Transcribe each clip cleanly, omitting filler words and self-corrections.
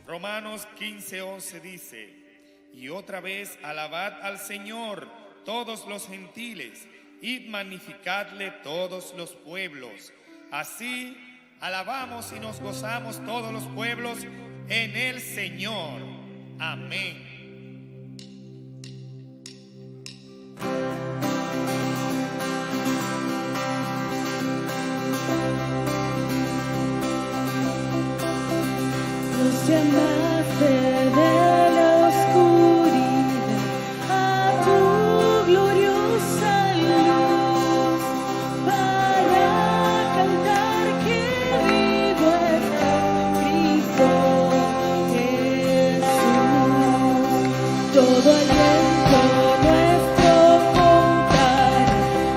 Romanos 15:11 dice: y otra vez alabad al Señor todos los gentiles, y magnificadle todos los pueblos. Así alabamos y nos gozamos todos los pueblos en el Señor. Amén. Nos llamaste de la oscuridad a tu gloriosa luz, para cantar que vivo está Cristo Jesús. Todo aliento nuestro contará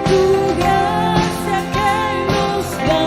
tu gracia que nos da.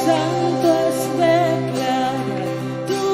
Santo es declarar tu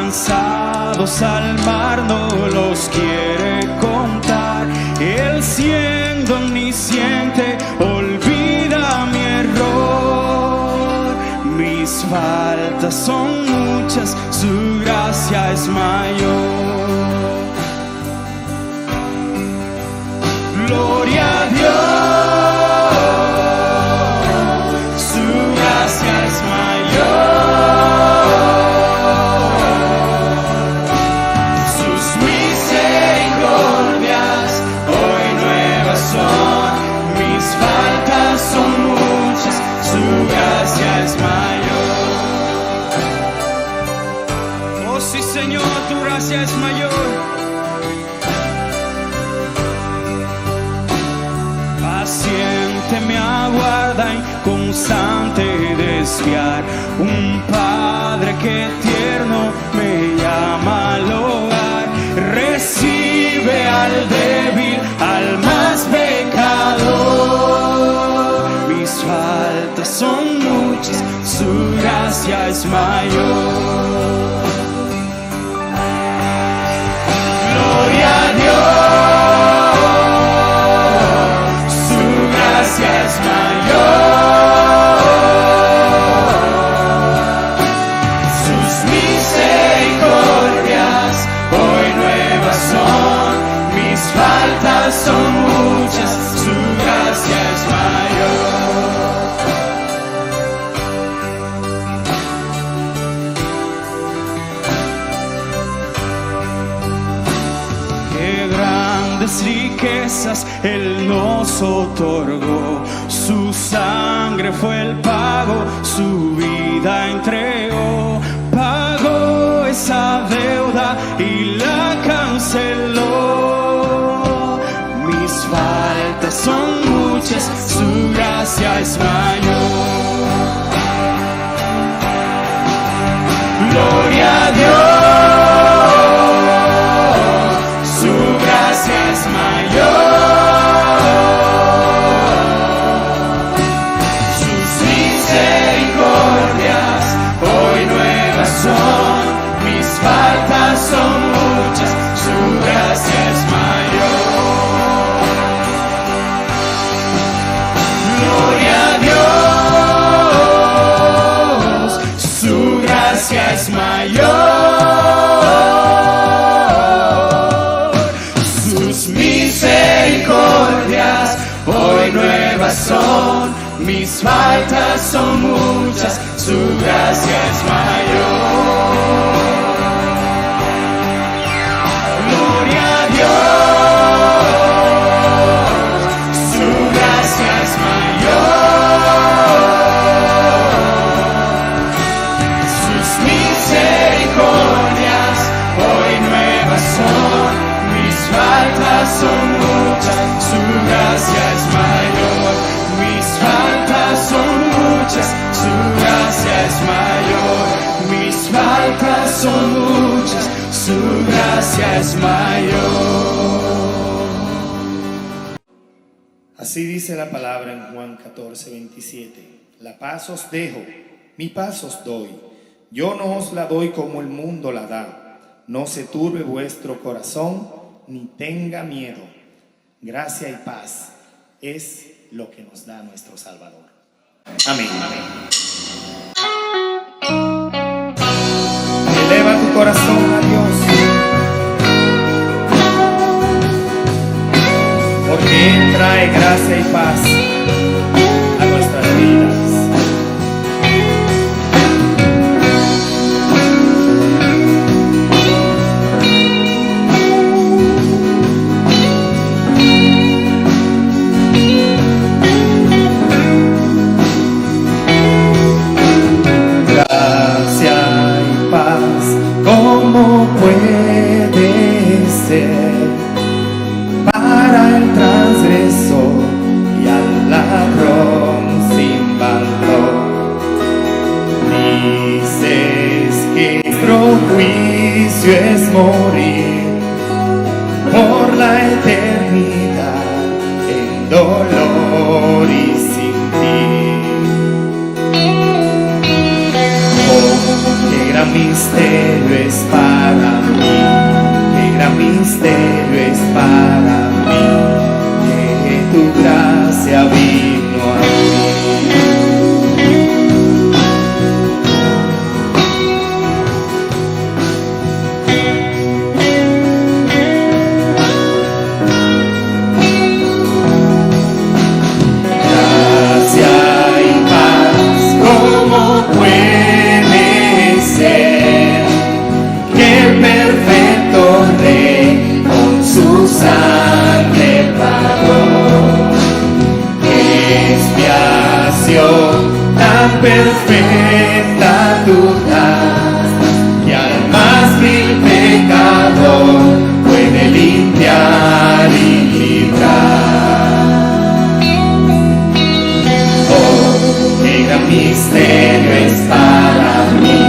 lanzados al mar no los quiere contar. Él siendo omnisciente olvida mi error. Mis faltas son muchas, su gracia es mayor. Gloria a Dios, su gracia es mayor. Sus misericordias hoy nuevas son. Mis faltas son muchas, su gracia es mayor. Oh sí, Señor, tu gracia es mayor. Paciente me aguarda inconstante desviar. Un padre que tierno me llama al hogar. Recibe al débil, al más pecador. Mis faltas son muchas, su gracia es mayor. Gloria a Dios. Es mayor. Sus misericordias hoy nuevas son. Mis faltas son muchas, su gracia es mayor. Qué grandes riquezas Él nos otorgó. Su sangre fue el pago, su vida entregó. Pagó esa deuda y la canceló. Mis faltas son muchas, su gracia es mayor. Gloria a Dios, su gracia es mayor. Mis faltas son muchas, su gracia es mayor. Gloria a Dios, su gracia es mayor. Sus misericordias hoy nuevas son. Mis faltas son muchas, su gracia es mayor. Gloria a Dios, su gracia es mayor. Sus misericordias hoy nuevas son. Mis faltas son muchas, su gracia es mayor. Mis faltas son muchas, su gracia es mayor. Mis faltas son muchas, su gracia es mayor. Así dice la palabra en Juan 14:27. La paz os dejo, mi paz os doy. Yo no os la doy como el mundo la da. No se turbe vuestro corazón, ni tenga miedo. Gracia y paz es lo que nos da nuestro Salvador. Amén. Eleva tu corazón a Dios, porque Él trae gracia y paz a nuestras vidas. ¿Cómo puede ser para el transgresor y al ladrón sin valor? Dices que nuestro juicio es morir por la eternidad en dolor y sin ti. Oh, qué gran misterio es para mí, qué gran misterio es para mí, que tu gracia vino a mí. Sangre pagó, expiación tan perfecta tú das, y al más vil pecador puede limpiar y librar. Oh, qué gran misterio es para mí,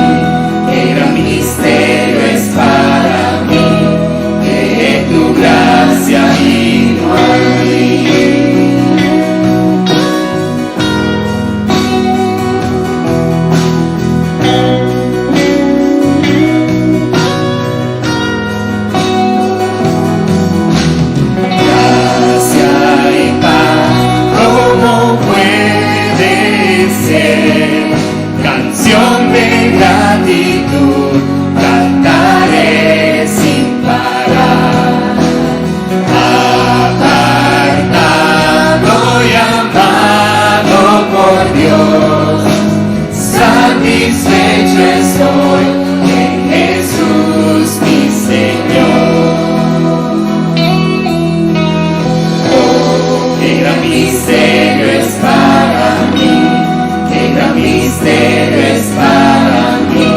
qué gran misterio es para mí, tu gracia vino a mí. Gracia y paz, ¿cómo puede ser? Canción de gratitud cantaré sin parar. Dios, satisfecho estoy en Jesús mi Señor. Oh, qué gran misterio es para mí, qué gran misterio es para mí,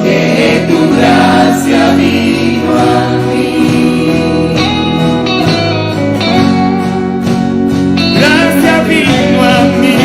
que tu gracia vino a mí. Gracia vino a mí.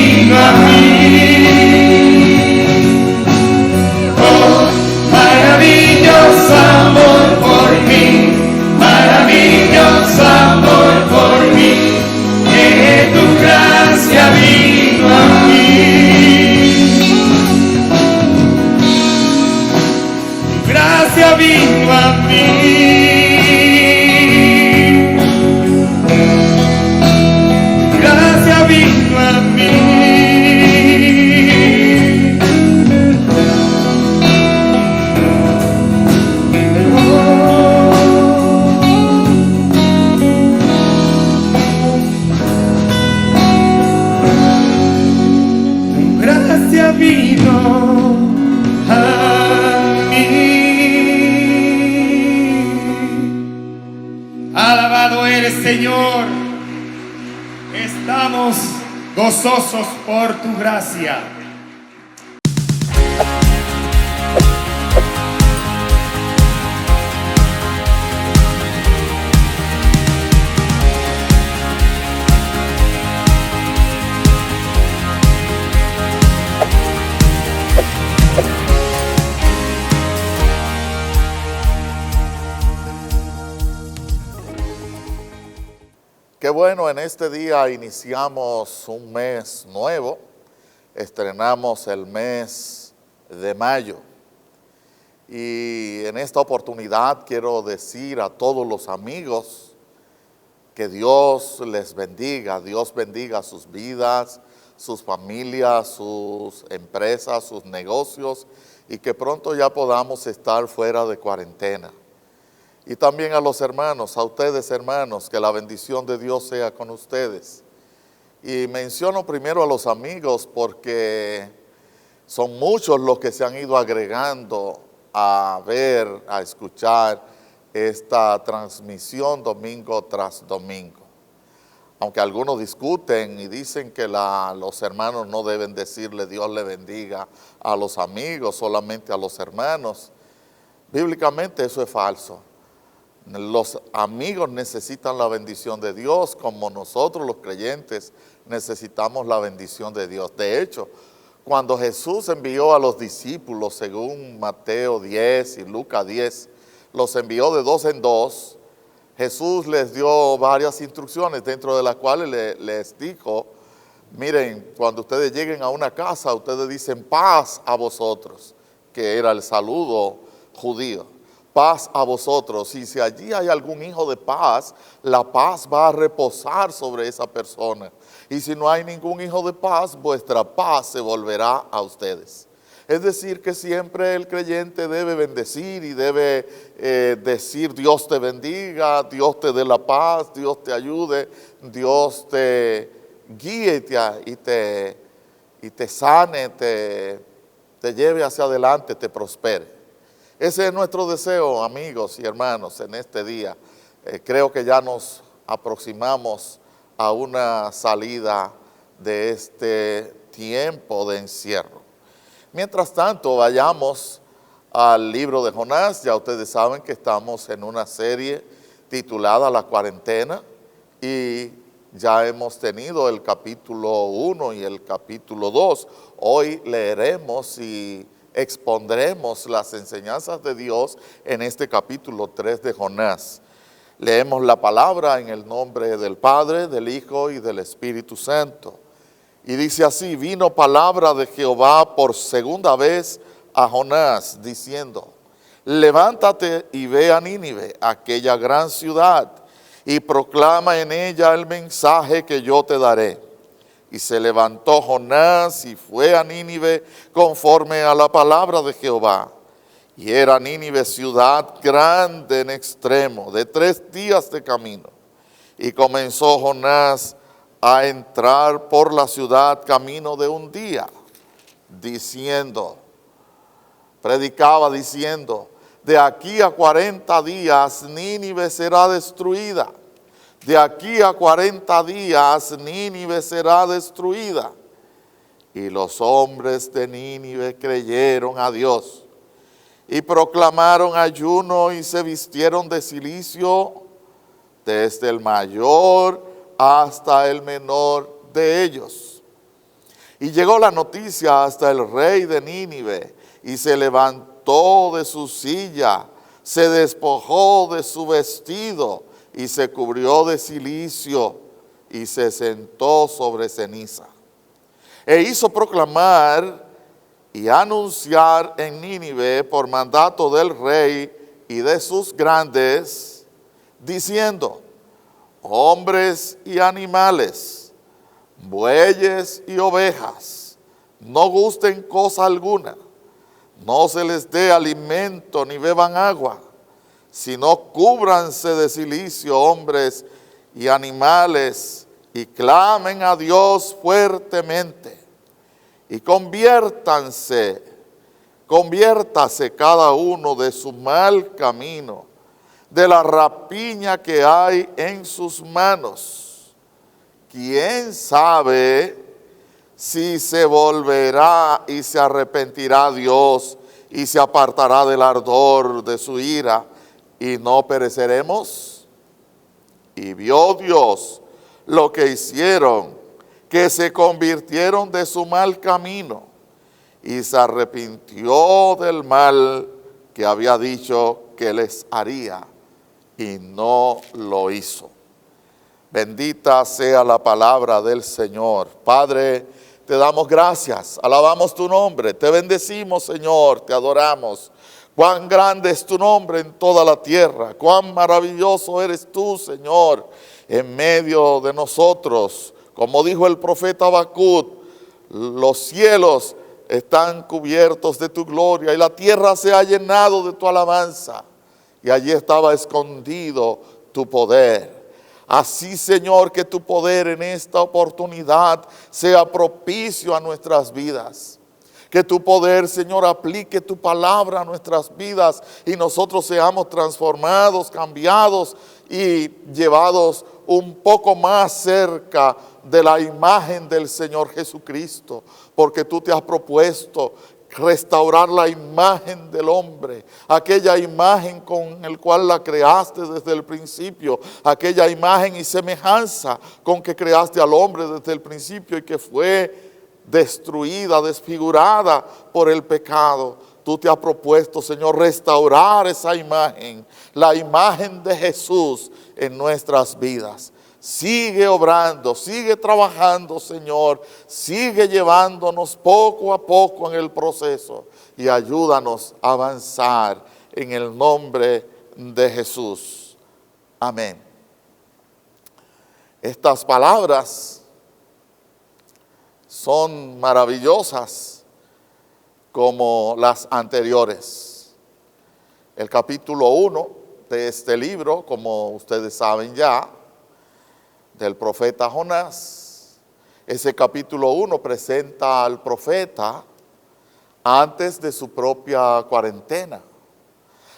Vino a mí, gracia vino a mí. Tu gracia vino a mí. Alabado eres, Señor. Estamos gozosos por tu gracia. Qué bueno, en este día iniciamos un mes nuevo, estrenamos el mes de mayo. Y en esta oportunidad quiero decir a todos los amigos que Dios les bendiga, Dios bendiga sus vidas, sus familias, sus empresas, sus negocios, y que pronto ya podamos estar fuera de cuarentena. Y también a los hermanos, a ustedes hermanos, que la bendición de Dios sea con ustedes. Y menciono primero a los amigos porque son muchos los que se han ido agregando a ver, a escuchar esta transmisión domingo tras domingo. Aunque algunos discuten y dicen que los hermanos no deben decirle Dios le bendiga a los amigos, solamente a los hermanos. Bíblicamente eso es falso. Los amigos necesitan la bendición de Dios como nosotros los creyentes necesitamos la bendición de Dios. De hecho, cuando Jesús envió a los discípulos, según Mateo 10 y Lucas 10, los envió de 2 en 2, Jesús les dio varias instrucciones, dentro de las cuales les dijo, miren, cuando ustedes lleguen a una casa, ustedes dicen paz a vosotros, que era el saludo judío. Paz a vosotros. Y si allí hay algún hijo de paz, la paz va a reposar sobre esa persona. Y si no hay ningún hijo de paz, vuestra paz se volverá a ustedes. Es decir, que siempre el creyente debe bendecir y debe decir Dios te bendiga, Dios te dé la paz, Dios te ayude, Dios te guíe y te sane, te lleve hacia adelante, te prospere. Ese es nuestro deseo, amigos y hermanos, en este día. Creo que ya nos aproximamos a una salida de este tiempo de encierro. Mientras tanto, vayamos al libro de Jonás. Ya ustedes saben que estamos en una serie titulada La Cuarentena y ya hemos tenido el capítulo 1 y el capítulo 2. Hoy leeremos y expondremos las enseñanzas de Dios en este capítulo 3 de Jonás. Leemos la palabra en el nombre del Padre, del Hijo y del Espíritu Santo. Y dice así: vino palabra de Jehová por segunda vez a Jonás, diciendo: levántate y ve a Nínive, aquella gran ciudad, y proclama en ella el mensaje que yo te daré. Y se levantó Jonás y fue a Nínive conforme a la palabra de Jehová. Y era Nínive ciudad grande en extremo, de 3 días de camino. Y comenzó Jonás a entrar por la ciudad camino de 1 día, predicaba diciendo, de aquí a 40 días Nínive será destruida. De aquí a 40 días Nínive será destruida. Y los hombres de Nínive creyeron a Dios y proclamaron ayuno y se vistieron de cilicio desde el mayor hasta el menor de ellos. Y llegó la noticia hasta el rey de Nínive y se levantó de su silla, se despojó de su vestido y se cubrió de cilicio y se sentó sobre ceniza. E hizo proclamar y anunciar en Nínive por mandato del rey y de sus grandes, diciendo: hombres y animales, bueyes y ovejas, no gusten cosa alguna, no se les dé alimento ni beban agua, sino cúbranse de cilicio hombres y animales y clamen a Dios fuertemente y conviértase cada uno de su mal camino, de la rapiña que hay en sus manos. ¿Quién sabe si se volverá y se arrepentirá Dios y se apartará del ardor de su ira y no pereceremos? Y vio Dios lo que hicieron, que se convirtieron de su mal camino y se arrepintió del mal que había dicho que les haría y no lo hizo. Bendita sea la palabra del Señor. Padre, te damos gracias, alabamos tu nombre, te bendecimos, Señor, te adoramos. Cuán grande es tu nombre en toda la tierra, cuán maravilloso eres tú, Señor, en medio de nosotros. Como dijo el profeta Habacuc, Los cielos están cubiertos de tu gloria y la tierra se ha llenado de tu alabanza. Y allí estaba escondido tu poder. Así, Señor, que tu poder en esta oportunidad sea propicio a nuestras vidas. Que tu poder, Señor, aplique tu palabra a nuestras vidas y nosotros seamos transformados, cambiados y llevados un poco más cerca de la imagen del Señor Jesucristo. Porque tú te has propuesto restaurar la imagen del hombre, aquella imagen con el cual la creaste desde el principio, aquella imagen y semejanza con que creaste al hombre desde el principio y que fue destruida, desfigurada por el pecado. Tú te has propuesto, Señor, restaurar esa imagen, la imagen de Jesús en nuestras vidas. Sigue obrando, sigue trabajando, Señor, sigue llevándonos poco a poco en el proceso y ayúdanos a avanzar en el nombre de Jesús. Amén. Estas palabras son maravillosas como las anteriores. El capítulo 1 de este libro, como ustedes saben ya, del profeta Jonás. Ese capítulo 1 presenta al profeta antes de su propia cuarentena,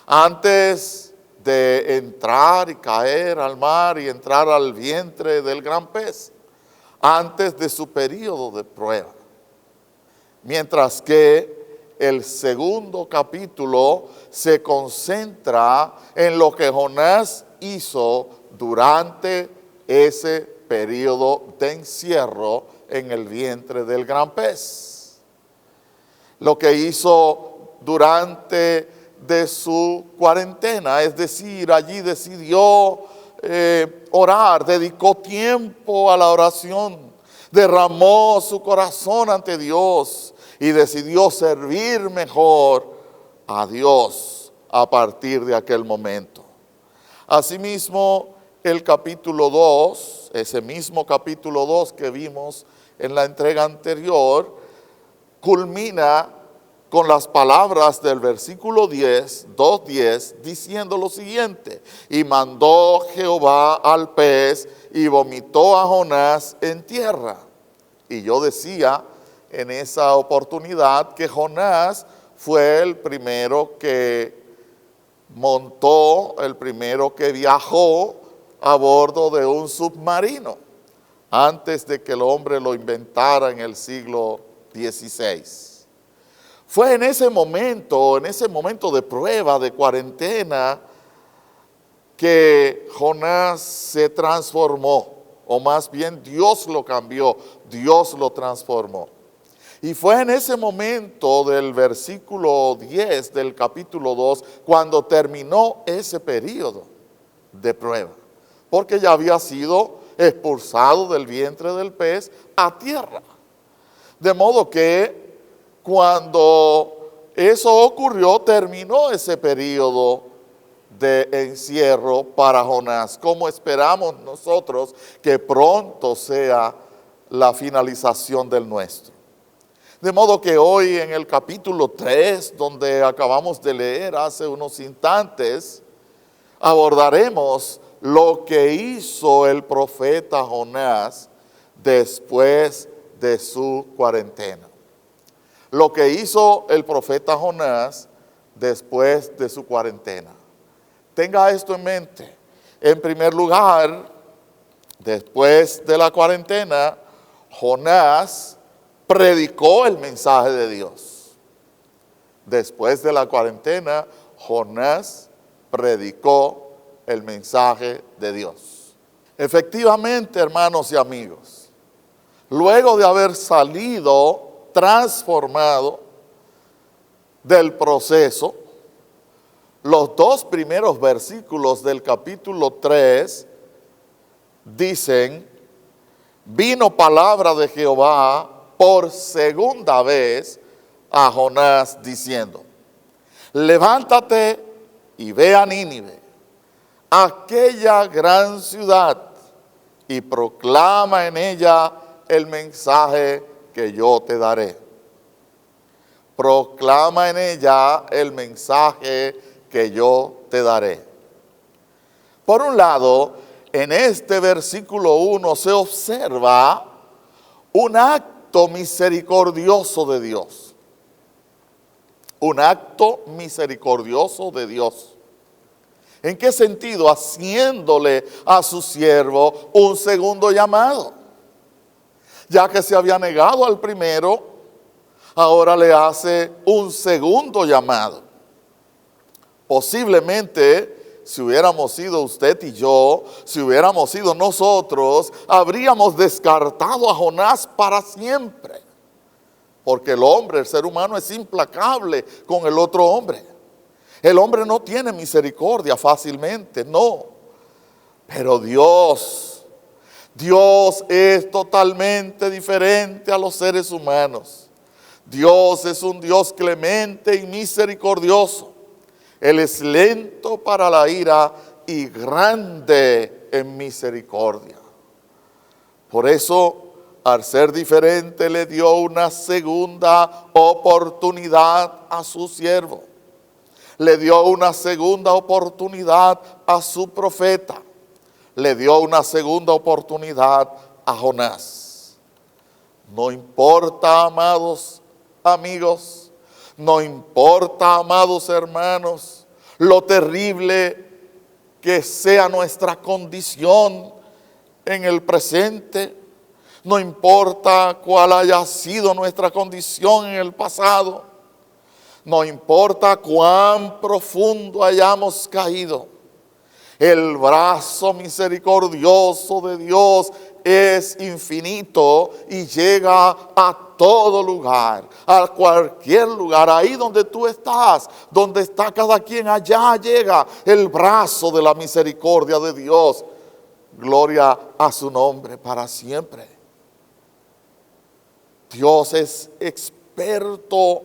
antes de entrar y caer al mar y entrar al vientre del gran pez, antes de su periodo de prueba. Mientras que el segundo capítulo se concentra en lo que Jonás hizo durante ese periodo de encierro en el vientre del gran pez. Lo que hizo durante de su cuarentena, es decir, allí decidió orar, dedicó tiempo a la oración, derramó su corazón ante Dios y decidió servir mejor a Dios a partir de aquel momento. Asimismo, el capítulo 2, ese mismo capítulo 2 que vimos en la entrega anterior, culmina con las palabras del versículo 2:10, diciendo lo siguiente: y mandó Jehová al pez y vomitó a Jonás en tierra. Y yo decía en esa oportunidad que Jonás fue el primero que montó, el primero que viajó a bordo de un submarino, antes de que el hombre lo inventara en el siglo XVI. Fue en ese momento de prueba, de cuarentena, que Jonás se transformó, o más bien Dios lo cambió, Dios lo transformó. Y fue en ese momento del versículo 10 del capítulo 2 cuando terminó ese periodo de prueba, porque ya había sido expulsado del vientre del pez a tierra. De modo que cuando eso ocurrió, terminó ese periodo de encierro para Jonás, como esperamos nosotros que pronto sea la finalización del nuestro. De modo que hoy en el capítulo 3, donde acabamos de leer hace unos instantes, abordaremos lo que hizo el profeta Jonás después de su cuarentena. Lo que hizo el profeta Jonás después de su cuarentena. Tenga esto en mente. En primer lugar, después de la cuarentena, Jonás predicó el mensaje de Dios. Después de la cuarentena, Jonás predicó el mensaje de Dios. Efectivamente, hermanos y amigos, luego de haber salido transformado del proceso, los dos primeros versículos del capítulo 3 dicen: vino palabra de Jehová por segunda vez a Jonás diciendo: levántate y ve a Nínive, aquella gran ciudad, y proclama en ella el mensaje que yo te daré. Proclama en ella el mensaje que yo te daré. Por un lado, en este versículo 1 se observa un acto misericordioso de Dios. Un acto misericordioso de Dios. ¿En qué sentido? Haciéndole a su siervo un segundo llamado. Ya que se había negado al primero, ahora le hace un segundo llamado. Posiblemente, si hubiéramos sido usted y yo, si hubiéramos sido nosotros, habríamos descartado a Jonás para siempre. Porque el hombre, el ser humano, es implacable con el otro hombre. El hombre no tiene misericordia fácilmente, no. Pero Dios es totalmente diferente a los seres humanos. Dios es un Dios clemente y misericordioso. Él es lento para la ira y grande en misericordia. Por eso, al ser diferente, le dio una segunda oportunidad a su siervo. Le dio una segunda oportunidad a su profeta. Le dio una segunda oportunidad a Jonás. No importa, amados amigos, no importa, amados hermanos, lo terrible que sea nuestra condición en el presente. No importa cuál haya sido nuestra condición en el pasado. No importa cuán profundo hayamos caído. El brazo misericordioso de Dios es infinito y llega a todo lugar, a cualquier lugar. Ahí donde tú estás, donde está cada quien, allá llega el brazo de la misericordia de Dios. Gloria a su nombre para siempre. Dios es experto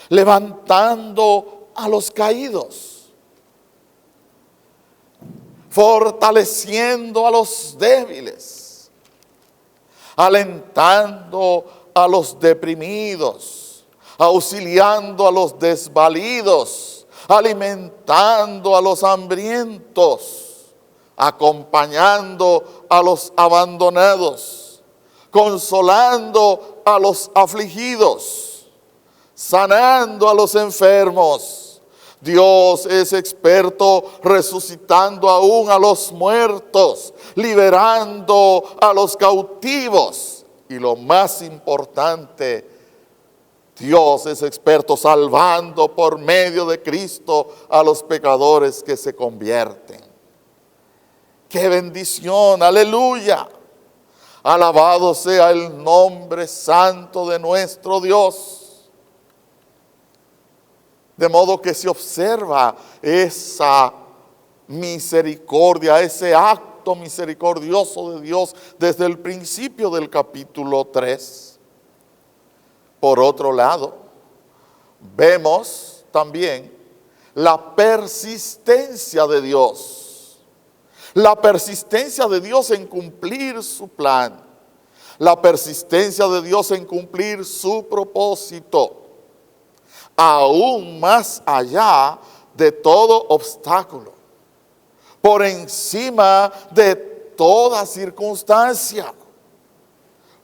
levantando a los caídos, fortaleciendo a los débiles, alentando a los deprimidos, auxiliando a los desvalidos, alimentando a los hambrientos, acompañando a los abandonados, consolando a los afligidos, sanando a los enfermos. Dios es experto resucitando aún a los muertos, liberando a los cautivos. Y lo más importante, Dios es experto salvando por medio de Cristo a los pecadores que se convierten. ¡Qué bendición! ¡Aleluya! Alabado sea el nombre santo de nuestro Dios. De modo que se observa esa misericordia, ese acto misericordioso de Dios desde el principio del capítulo 3. Por otro lado, vemos también la persistencia de Dios. La persistencia de Dios en cumplir su plan. La persistencia de Dios en cumplir su propósito. Aún más allá de todo obstáculo, por encima de toda circunstancia,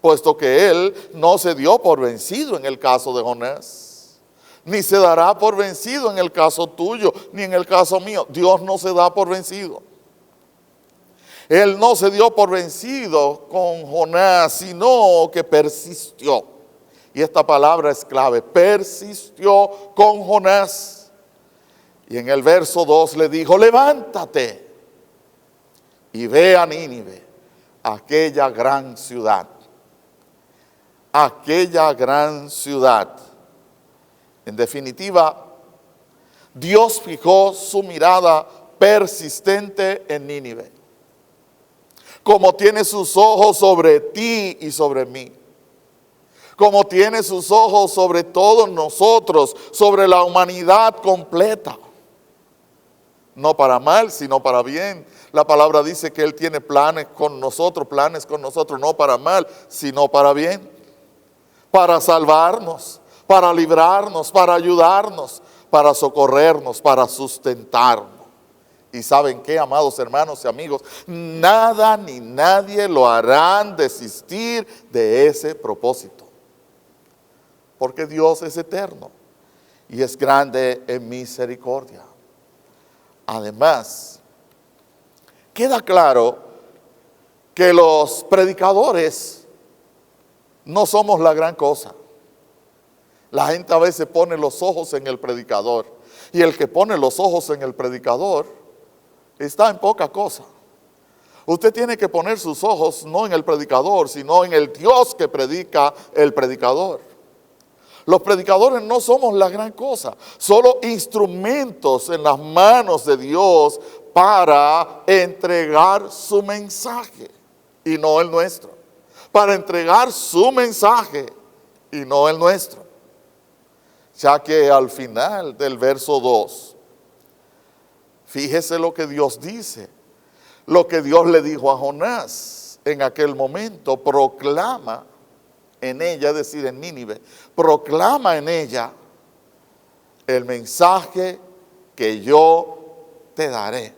puesto que Él no se dio por vencido en el caso de Jonás, ni se dará por vencido en el caso tuyo, ni en el caso mío. Dios no se da por vencido. Él no se dio por vencido con Jonás, sino que persistió. Y esta palabra es clave, persistió con Jonás. Y en el verso 2 le dijo, levántate y ve a Nínive, aquella gran ciudad. Aquella gran ciudad. En definitiva, Dios fijó su mirada persistente en Nínive. Como tiene sus ojos sobre ti y sobre mí. Como tiene sus ojos sobre todos nosotros, sobre la humanidad completa. No para mal, sino para bien. La palabra dice que Él tiene planes con nosotros, no para mal, sino para bien. para salvarnos, para librarnos, para ayudarnos, para socorrernos, para sustentarnos. Y ¿saben qué, amados hermanos y amigos? Nada ni nadie lo harán desistir de ese propósito. Porque Dios es eterno y es grande en misericordia. Además, queda claro que los predicadores no somos la gran cosa. La gente a veces pone los ojos en el predicador, y el que pone los ojos en el predicador está en poca cosa. Usted tiene que poner sus ojos no en el predicador, sino en el Dios que predica el predicador. Los predicadores no somos la gran cosa, solo instrumentos en las manos de Dios para entregar su mensaje y no el nuestro. Para entregar su mensaje y no el nuestro. Ya que al final del verso 2, fíjese lo que Dios dice, lo que Dios le dijo a Jonás en aquel momento: proclama en ella, es decir, en Nínive, proclama en ella el mensaje que yo te daré.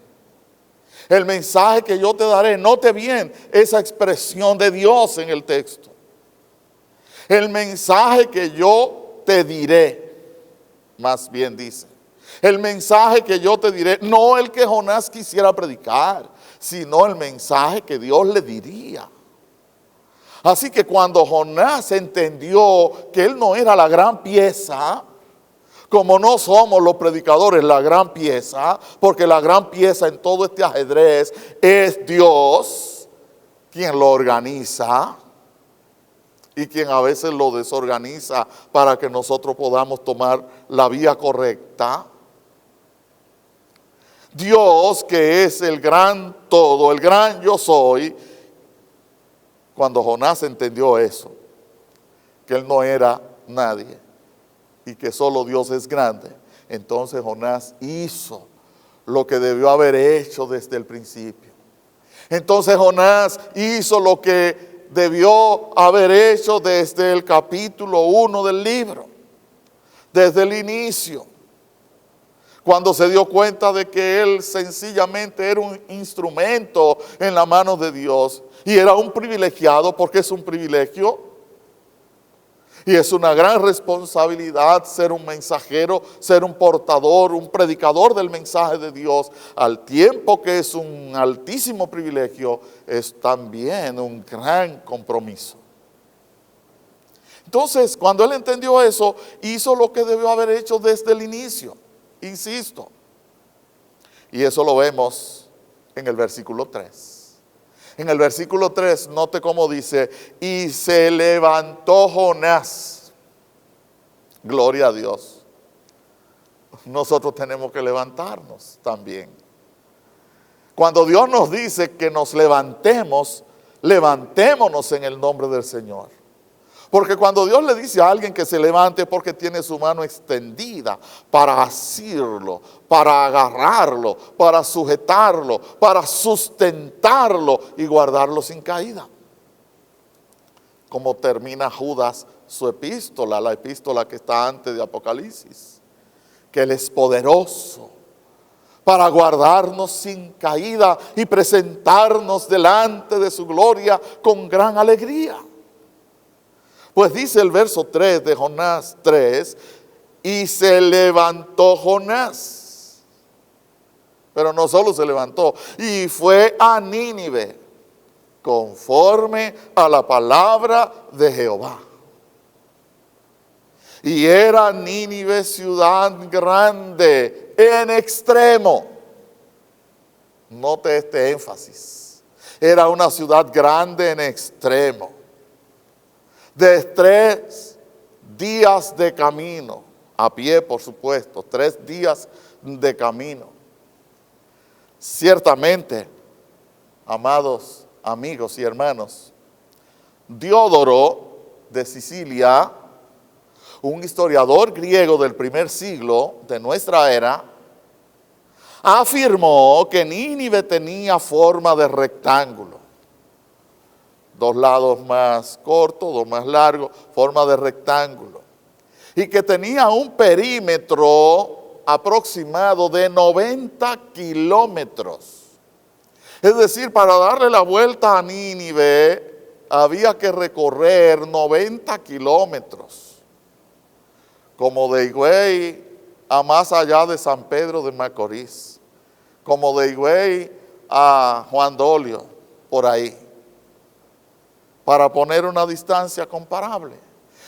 El mensaje que yo te daré, note bien esa expresión de Dios en el texto. El mensaje que yo te diré, más bien dice. El mensaje que yo te diré, no el que Jonás quisiera predicar, sino el mensaje que Dios le diría. Así que cuando Jonás entendió que él no era la gran pieza, como no somos los predicadores la gran pieza, porque la gran pieza en todo este ajedrez es Dios, quien lo organiza y quien a veces lo desorganiza para que nosotros podamos tomar la vía correcta. Dios, que es el gran todo, el gran yo soy. Cuando Jonás entendió eso, que él no era nadie y que solo Dios es grande, entonces Jonás hizo lo que debió haber hecho desde el principio. Entonces Jonás hizo lo que debió haber hecho desde el capítulo 1 del libro, desde el inicio, cuando se dio cuenta de que él sencillamente era un instrumento en la mano de Dios. Y era un privilegiado, porque es un privilegio. Y es una gran responsabilidad ser un mensajero, ser un portador, un predicador del mensaje de Dios. Al tiempo que es un altísimo privilegio, es también un gran compromiso. Entonces, cuando él entendió eso, hizo lo que debió haber hecho desde el inicio. Insisto. Y eso lo vemos en el versículo 3. En el versículo 3, note cómo dice: y se levantó Jonás. Gloria a Dios. Nosotros tenemos que levantarnos también. Cuando Dios nos dice que nos levantemos, levantémonos en el nombre del Señor. Porque cuando Dios le dice a alguien que se levante, es porque tiene su mano extendida para asirlo, para agarrarlo, para sujetarlo, para sustentarlo y guardarlo sin caída. Como termina Judas su epístola, la epístola que está antes de Apocalipsis, que Él es poderoso para guardarnos sin caída y presentarnos delante de su gloria con gran alegría. Pues dice el verso 3 de Jonás 3, y se levantó Jonás. Pero no solo se levantó, y fue a Nínive, conforme a la palabra de Jehová. Y era Nínive ciudad grande en extremo. Note este énfasis. Era una ciudad grande en extremo. De 3 días de camino, a pie por supuesto, 3 días de camino. Ciertamente, amados amigos y hermanos, Diodoro de Sicilia, un historiador griego del primer siglo de nuestra era, afirmó que Nínive tenía forma de rectángulo. dos lados más cortos, dos más largos, forma de rectángulo, y que tenía un perímetro aproximado de 90 kilómetros. Es decir, para darle la vuelta a Nínive había que recorrer 90 kilómetros, como de Higüey a más allá de San Pedro de Macorís, como de Higüey a Juan Dolio, por ahí, para poner una distancia comparable.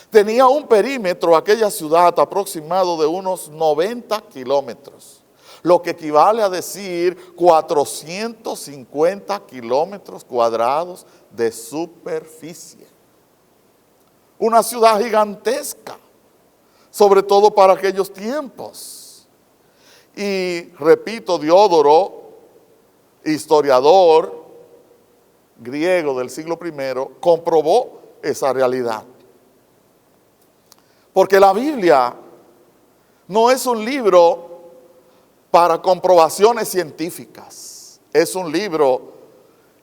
Tenía un perímetro, aquella ciudad, aproximado de unos 90 kilómetros, lo que equivale a decir 450 kilómetros cuadrados de superficie. Una ciudad gigantesca, sobre todo para aquellos tiempos. Y repito, Diodoro, historiador griego del siglo I, comprobó esa realidad. Porque la Biblia no es un libro para comprobaciones científicas, es un libro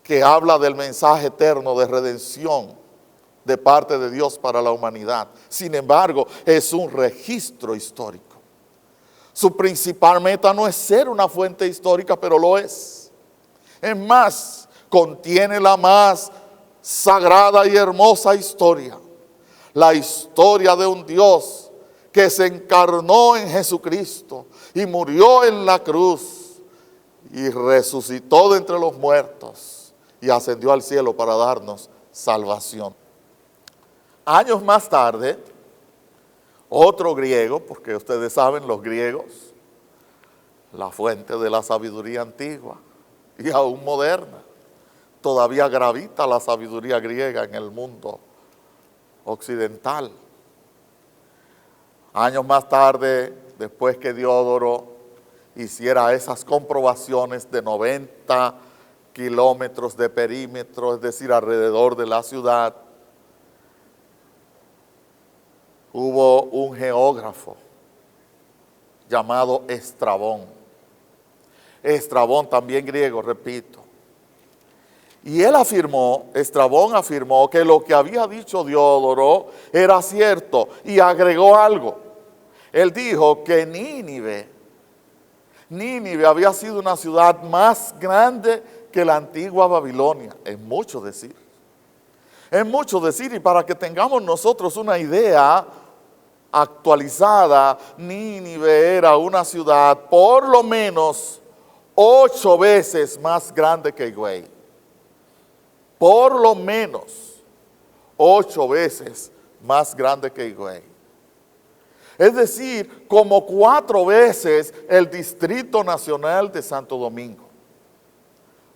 que habla del mensaje eterno de redención de parte de Dios para la humanidad. Sin embargo, es un registro histórico. Su principal meta no es ser una fuente histórica, pero lo es. Es más, contiene la más sagrada y hermosa historia. La historia de un Dios que se encarnó en Jesucristo y murió en la cruz y resucitó de entre los muertos y ascendió al cielo para darnos salvación. Años más tarde, otro griego, porque ustedes saben, los griegos, la fuente de la sabiduría antigua y aún moderna, todavía gravita la sabiduría griega en el mundo occidental. Años más tarde, después que Diodoro hiciera esas comprobaciones de 90 kilómetros de perímetro, es decir, alrededor de la ciudad, hubo un geógrafo llamado Estrabón. Estrabón, también griego, repito. Y Estrabón afirmó que lo que había dicho Diodoro era cierto y agregó algo. Él dijo que Nínive había sido una ciudad más grande que la antigua Babilonia. Es mucho decir. Es mucho decir, y para que tengamos nosotros una idea actualizada, Nínive era una ciudad por lo menos 8 veces más grande que Higüey. Por lo menos 8 veces más grande que Higüey. Es decir, como 4 veces el Distrito Nacional de Santo Domingo.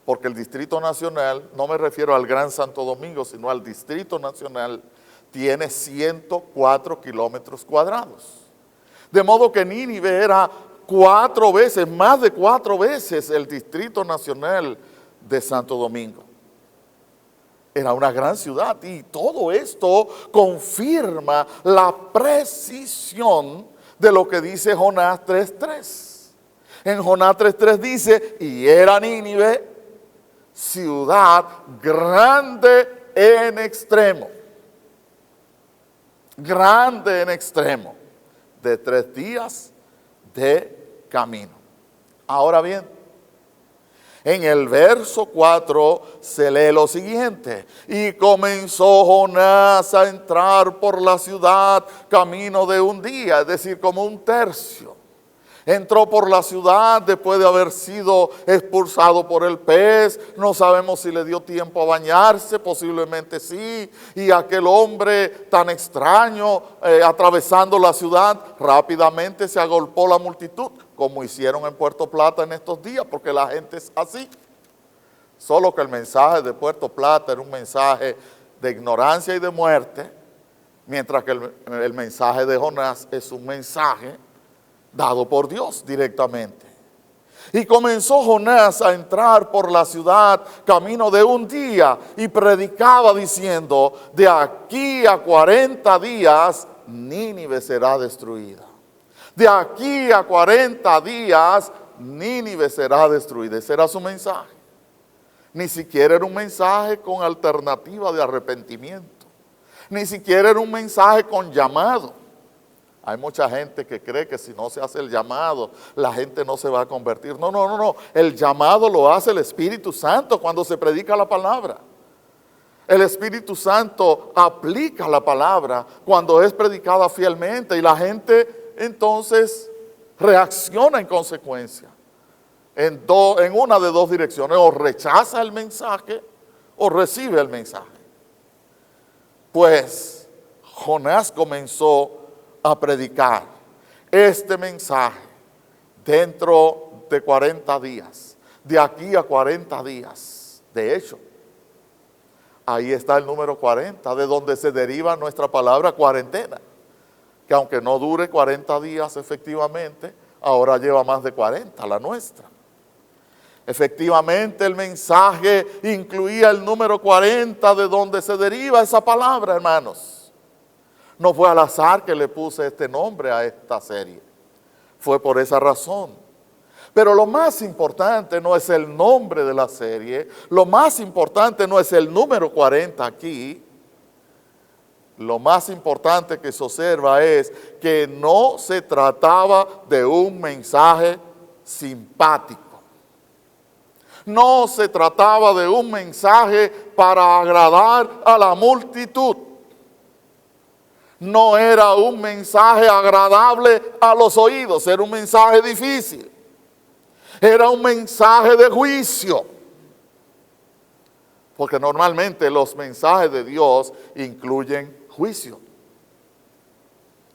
Porque el Distrito Nacional, no me refiero al Gran Santo Domingo, sino al Distrito Nacional, tiene 104 kilómetros cuadrados. De modo que Nínive era 4 veces, más de 4 veces el Distrito Nacional de Santo Domingo. Era una gran ciudad y todo esto confirma la precisión de lo que dice Jonás 3.3. En Jonás 3.3 dice, y era Nínive ciudad grande en extremo. Grande en extremo, de 3 días de camino. Ahora bien, en el verso 4 se lee lo siguiente: y comenzó Jonás a entrar por la ciudad camino de un día, es decir, como un tercio. Entró por la ciudad después de haber sido expulsado por el pez. No sabemos si le dio tiempo a bañarse, posiblemente sí. Y aquel hombre tan extraño atravesando la ciudad, rápidamente se agolpó la multitud, como hicieron en Puerto Plata en estos días, porque la gente es así. Solo que el mensaje de Puerto Plata era un mensaje de ignorancia y de muerte, mientras que el mensaje de Jonás es un mensaje dado por Dios directamente. Y comenzó Jonás a entrar por la ciudad camino de un día y predicaba diciendo: de aquí a 40 días Nínive será destruida. De aquí a 40 días Nínive será destruida. Ese era su mensaje. Ni siquiera era un mensaje con alternativa de arrepentimiento. Ni siquiera era un mensaje con llamado. Hay mucha gente que cree que si no se hace el llamado, la gente no se va a convertir. No, no, no, no. El llamado lo hace el Espíritu Santo cuando se predica la palabra. El Espíritu Santo aplica la palabra cuando es predicada fielmente y la gente entonces reacciona en consecuencia. En una de dos direcciones, o rechaza el mensaje o recibe el mensaje. Pues Jonás comenzó a predicar este mensaje dentro de 40 días, de aquí a 40 días. De hecho, ahí está el número 40, de donde se deriva nuestra palabra cuarentena, que aunque no dure 40 días efectivamente, ahora lleva más de 40, la nuestra. Efectivamente, el mensaje incluía el número 40 de donde se deriva esa palabra, hermanos. No fue al azar que le puse este nombre a esta serie. Fue por esa razón. Pero lo más importante no es el nombre de la serie. Lo más importante no es el número 40 aquí. Lo más importante que se observa es que no se trataba de un mensaje simpático. No se trataba de un mensaje para agradar a la multitud. No era un mensaje agradable a los oídos, era un mensaje difícil. Era un mensaje de juicio. Porque normalmente los mensajes de Dios incluyen juicio.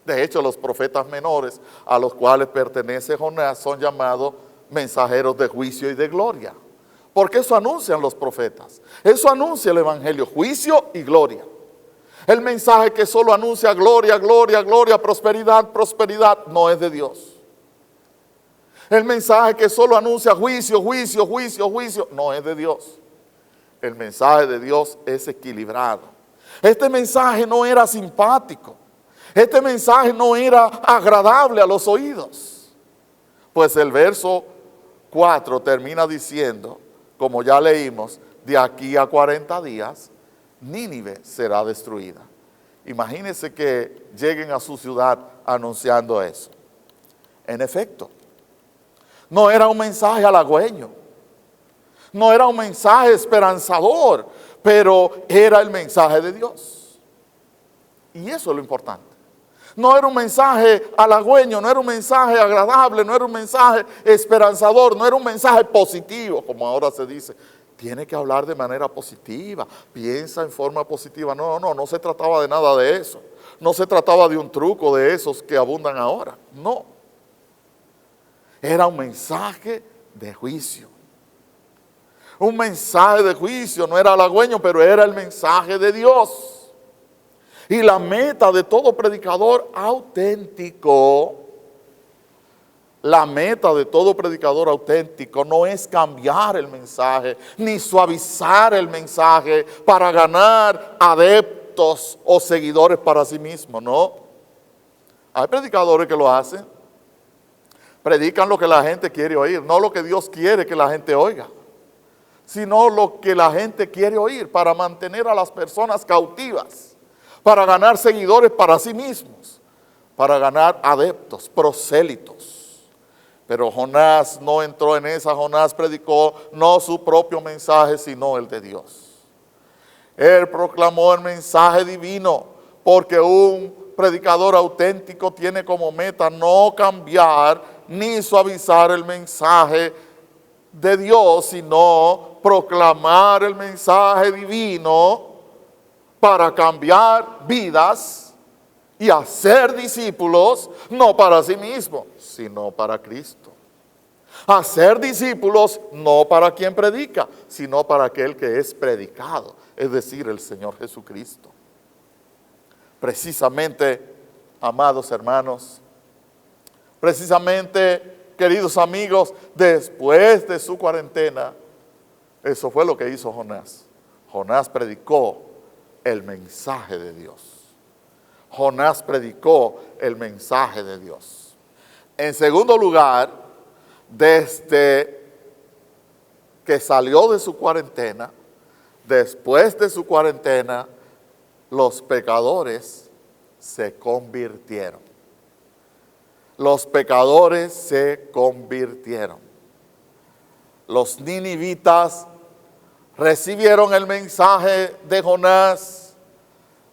De hecho, los profetas menores a los cuales pertenece Jonás son llamados mensajeros de juicio y de gloria. Porque eso anuncian los profetas. Eso anuncia el evangelio, juicio y gloria. El mensaje que solo anuncia gloria, gloria, gloria, prosperidad, prosperidad, no es de Dios. El mensaje que solo anuncia juicio, juicio, juicio, juicio, no es de Dios. El mensaje de Dios es equilibrado. Este mensaje no era simpático. Este mensaje no era agradable a los oídos. Pues el verso 4 termina diciendo, como ya leímos, de aquí a 40 días, Nínive será destruida. Imagínense que lleguen a su ciudad anunciando eso. En efecto, no era un mensaje halagüeño, no era un mensaje esperanzador, pero era el mensaje de Dios. Y eso es lo importante. No era un mensaje halagüeño, no era un mensaje agradable, no era un mensaje esperanzador, no era un mensaje positivo, como ahora se dice. Tiene que hablar de manera positiva, piensa en forma positiva. No se trataba de nada de eso. No se trataba de un truco de esos que abundan ahora. No. Era un mensaje de juicio. Un mensaje de juicio, no era halagüeño, pero era el mensaje de Dios. Y la meta de todo predicador auténtico, la meta de todo predicador auténtico no es cambiar el mensaje, ni suavizar el mensaje para ganar adeptos o seguidores para sí mismo, no. Hay predicadores que lo hacen. Predican lo que la gente quiere oír, no lo que Dios quiere que la gente oiga, sino lo que la gente quiere oír para mantener a las personas cautivas, para ganar seguidores para sí mismos, para ganar adeptos, prosélitos. Pero Jonás no entró en esa. Jonás predicó no su propio mensaje, sino el de Dios. Él proclamó el mensaje divino, porque un predicador auténtico tiene como meta no cambiar ni suavizar el mensaje de Dios, sino proclamar el mensaje divino para cambiar vidas y hacer discípulos, no para sí mismo, sino para Cristo. Hacer discípulos no para quien predica, sino para aquel que es predicado, es decir, el Señor Jesucristo. Precisamente, amados hermanos, precisamente, queridos amigos, después de su cuarentena, eso fue lo que hizo Jonás. Jonás predicó el mensaje de Dios. Jonás predicó el mensaje de Dios. En segundo lugar, desde que salió de su cuarentena, después de su cuarentena, los pecadores se convirtieron. Los pecadores se convirtieron. Los ninivitas recibieron el mensaje de Jonás,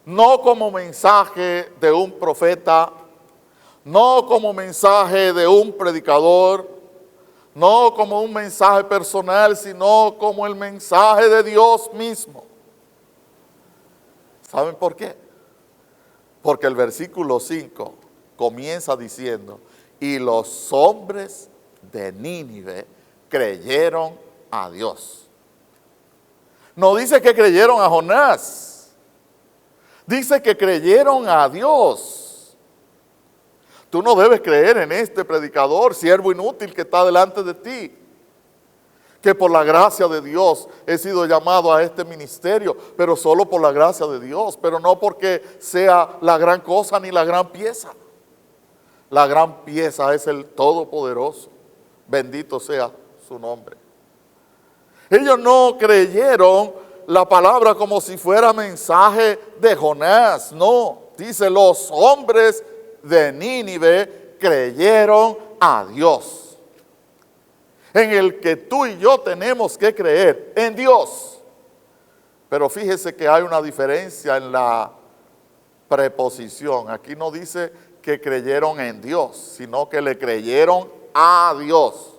no como mensaje de un profeta, no como mensaje de un predicador, no como un mensaje personal, sino como el mensaje de Dios mismo. ¿Saben por qué? Porque el versículo 5 comienza diciendo, y los hombres de Nínive creyeron a Dios. No dice que creyeron a Jonás, dice que creyeron a Dios. Tú no debes creer en este predicador, siervo inútil que está delante de ti, que por la gracia de Dios he sido llamado a este ministerio, pero solo por la gracia de Dios, pero no porque sea la gran cosa ni la gran pieza. La gran pieza es el Todopoderoso, bendito sea su nombre. Ellos no creyeron la palabra como si fuera mensaje de Jonás, no, dice los hombres de Nínive creyeron a Dios, en el que tú y yo tenemos que creer, en Dios. Pero fíjese que hay una diferencia en la preposición. Aquí no dice que creyeron en Dios, sino que le creyeron a Dios.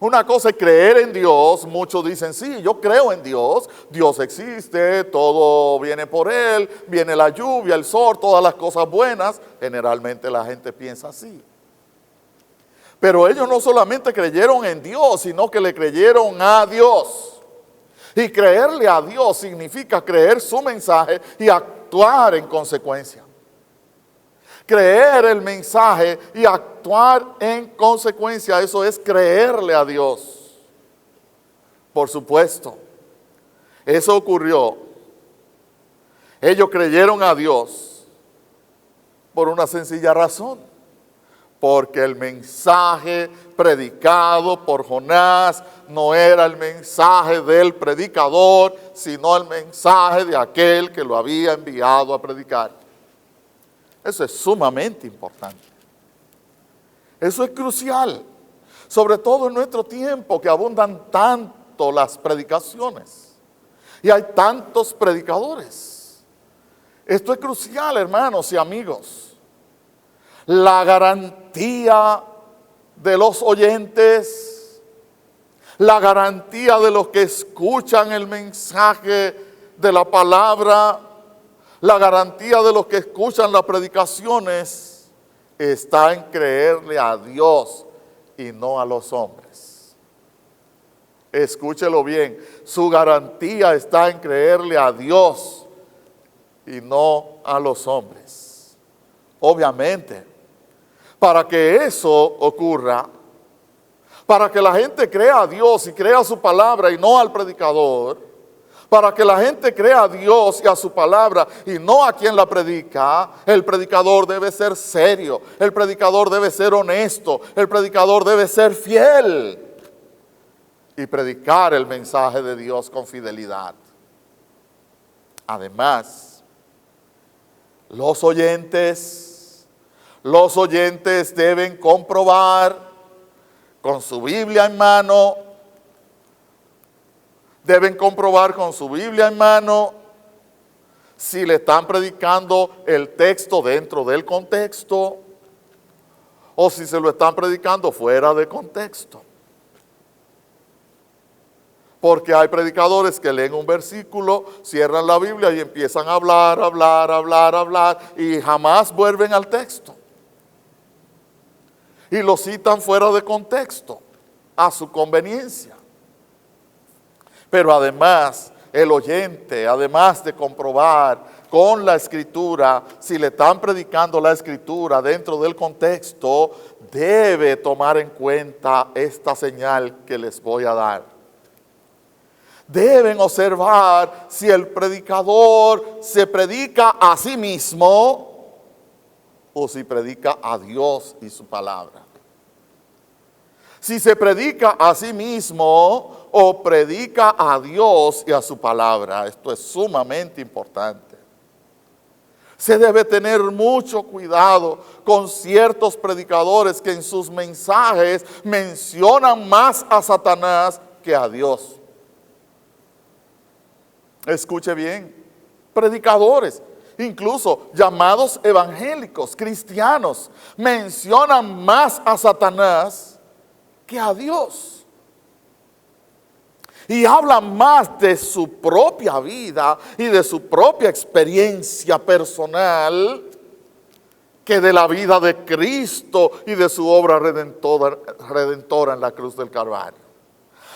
Una cosa es creer en Dios. Muchos dicen, sí, yo creo en Dios, Dios existe, todo viene por Él, viene la lluvia, el sol, todas las cosas buenas. Generalmente la gente piensa así. Pero ellos no solamente creyeron en Dios, sino que le creyeron a Dios. Y creerle a Dios significa creer su mensaje y actuar en consecuencia. Creer el mensaje y actuar en consecuencia, eso es creerle a Dios. Por supuesto, eso ocurrió. Ellos creyeron a Dios por una sencilla razón. Porque el mensaje predicado por Jonás no era el mensaje del predicador, sino el mensaje de aquel que lo había enviado a predicar. Eso es sumamente importante. Eso es crucial, sobre todo en nuestro tiempo que abundan tanto las predicaciones y hay tantos predicadores. Esto es crucial, hermanos y amigos. La garantía de los oyentes, la garantía de los que escuchan el mensaje de la palabra, la garantía de los que escuchan las predicaciones está en creerle a Dios y no a los hombres. Escúchelo bien, su garantía está en creerle a Dios y no a los hombres. Obviamente, para que eso ocurra, para que la gente crea a Dios y crea su palabra y no al predicador, para que la gente crea a Dios y a su palabra y no a quien la predica, el predicador debe ser serio, el predicador debe ser honesto, el predicador debe ser fiel y predicar el mensaje de Dios con fidelidad. Además, los oyentes deben comprobar con su Biblia en mano, si le están predicando el texto dentro del contexto o si se lo están predicando fuera de contexto. Porque hay predicadores que leen un versículo, cierran la Biblia y empiezan a hablar y jamás vuelven al texto. Y lo citan fuera de contexto, a su conveniencia. Pero además, el oyente, además de comprobar con la Escritura, si le están predicando la Escritura dentro del contexto, debe tomar en cuenta esta señal que les voy a dar. Deben observar si el predicador se predica a sí mismo o si predica a Dios y su palabra. si se predica a sí mismo o predica a Dios y a su palabra. Esto es sumamente importante. Se debe tener mucho cuidado con ciertos predicadores que en sus mensajes mencionan más a Satanás que a Dios. Escuche bien, predicadores, incluso llamados evangélicos, cristianos, mencionan más a Satanás que a Dios. Y hablan más de su propia vida y de su propia experiencia personal que de la vida de Cristo y de su obra redentora en la cruz del Calvario.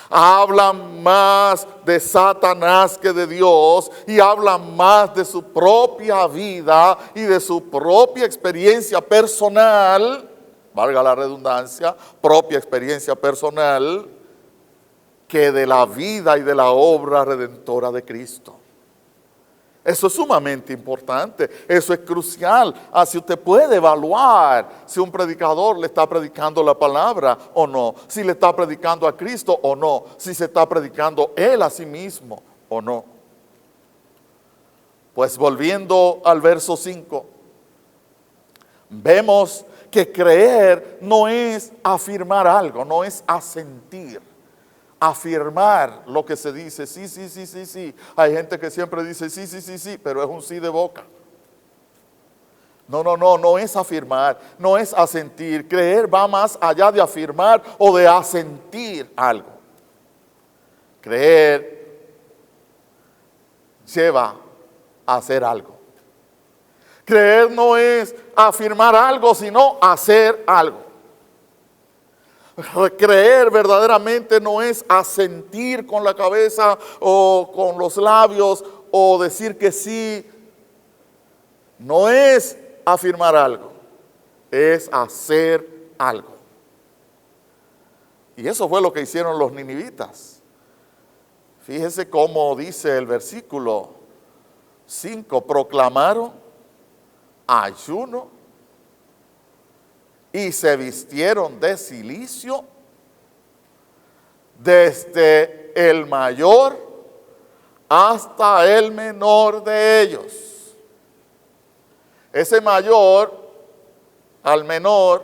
Hablan más de Satanás que de Dios y hablan más de su propia vida y de su propia experiencia personal, valga la redundancia, propia experiencia personal, que de la vida y de la obra redentora de Cristo. Eso es sumamente importante, eso es crucial. Así usted puede evaluar si un predicador le está predicando la palabra o no, si le está predicando a Cristo o no, si se está predicando él a sí mismo o no. Pues volviendo al verso 5, vemos que creer no es afirmar algo, no es asentir. Afirmar lo que se dice, sí, sí, sí, sí, sí. Hay gente que siempre dice sí, sí, sí, sí, pero es un sí de boca. No es afirmar, no es asentir. Creer va más allá de afirmar o de asentir algo. Creer lleva a hacer algo. Creer no es afirmar algo, sino hacer algo. Creer verdaderamente no es asentir con la cabeza o con los labios o decir que sí. No es afirmar algo, es hacer algo. Y eso fue lo que hicieron los ninivitas. Fíjese cómo dice el versículo 5, proclamaron ayuno y se vistieron de cilicio, desde el mayor hasta el menor de ellos. Ese mayor al menor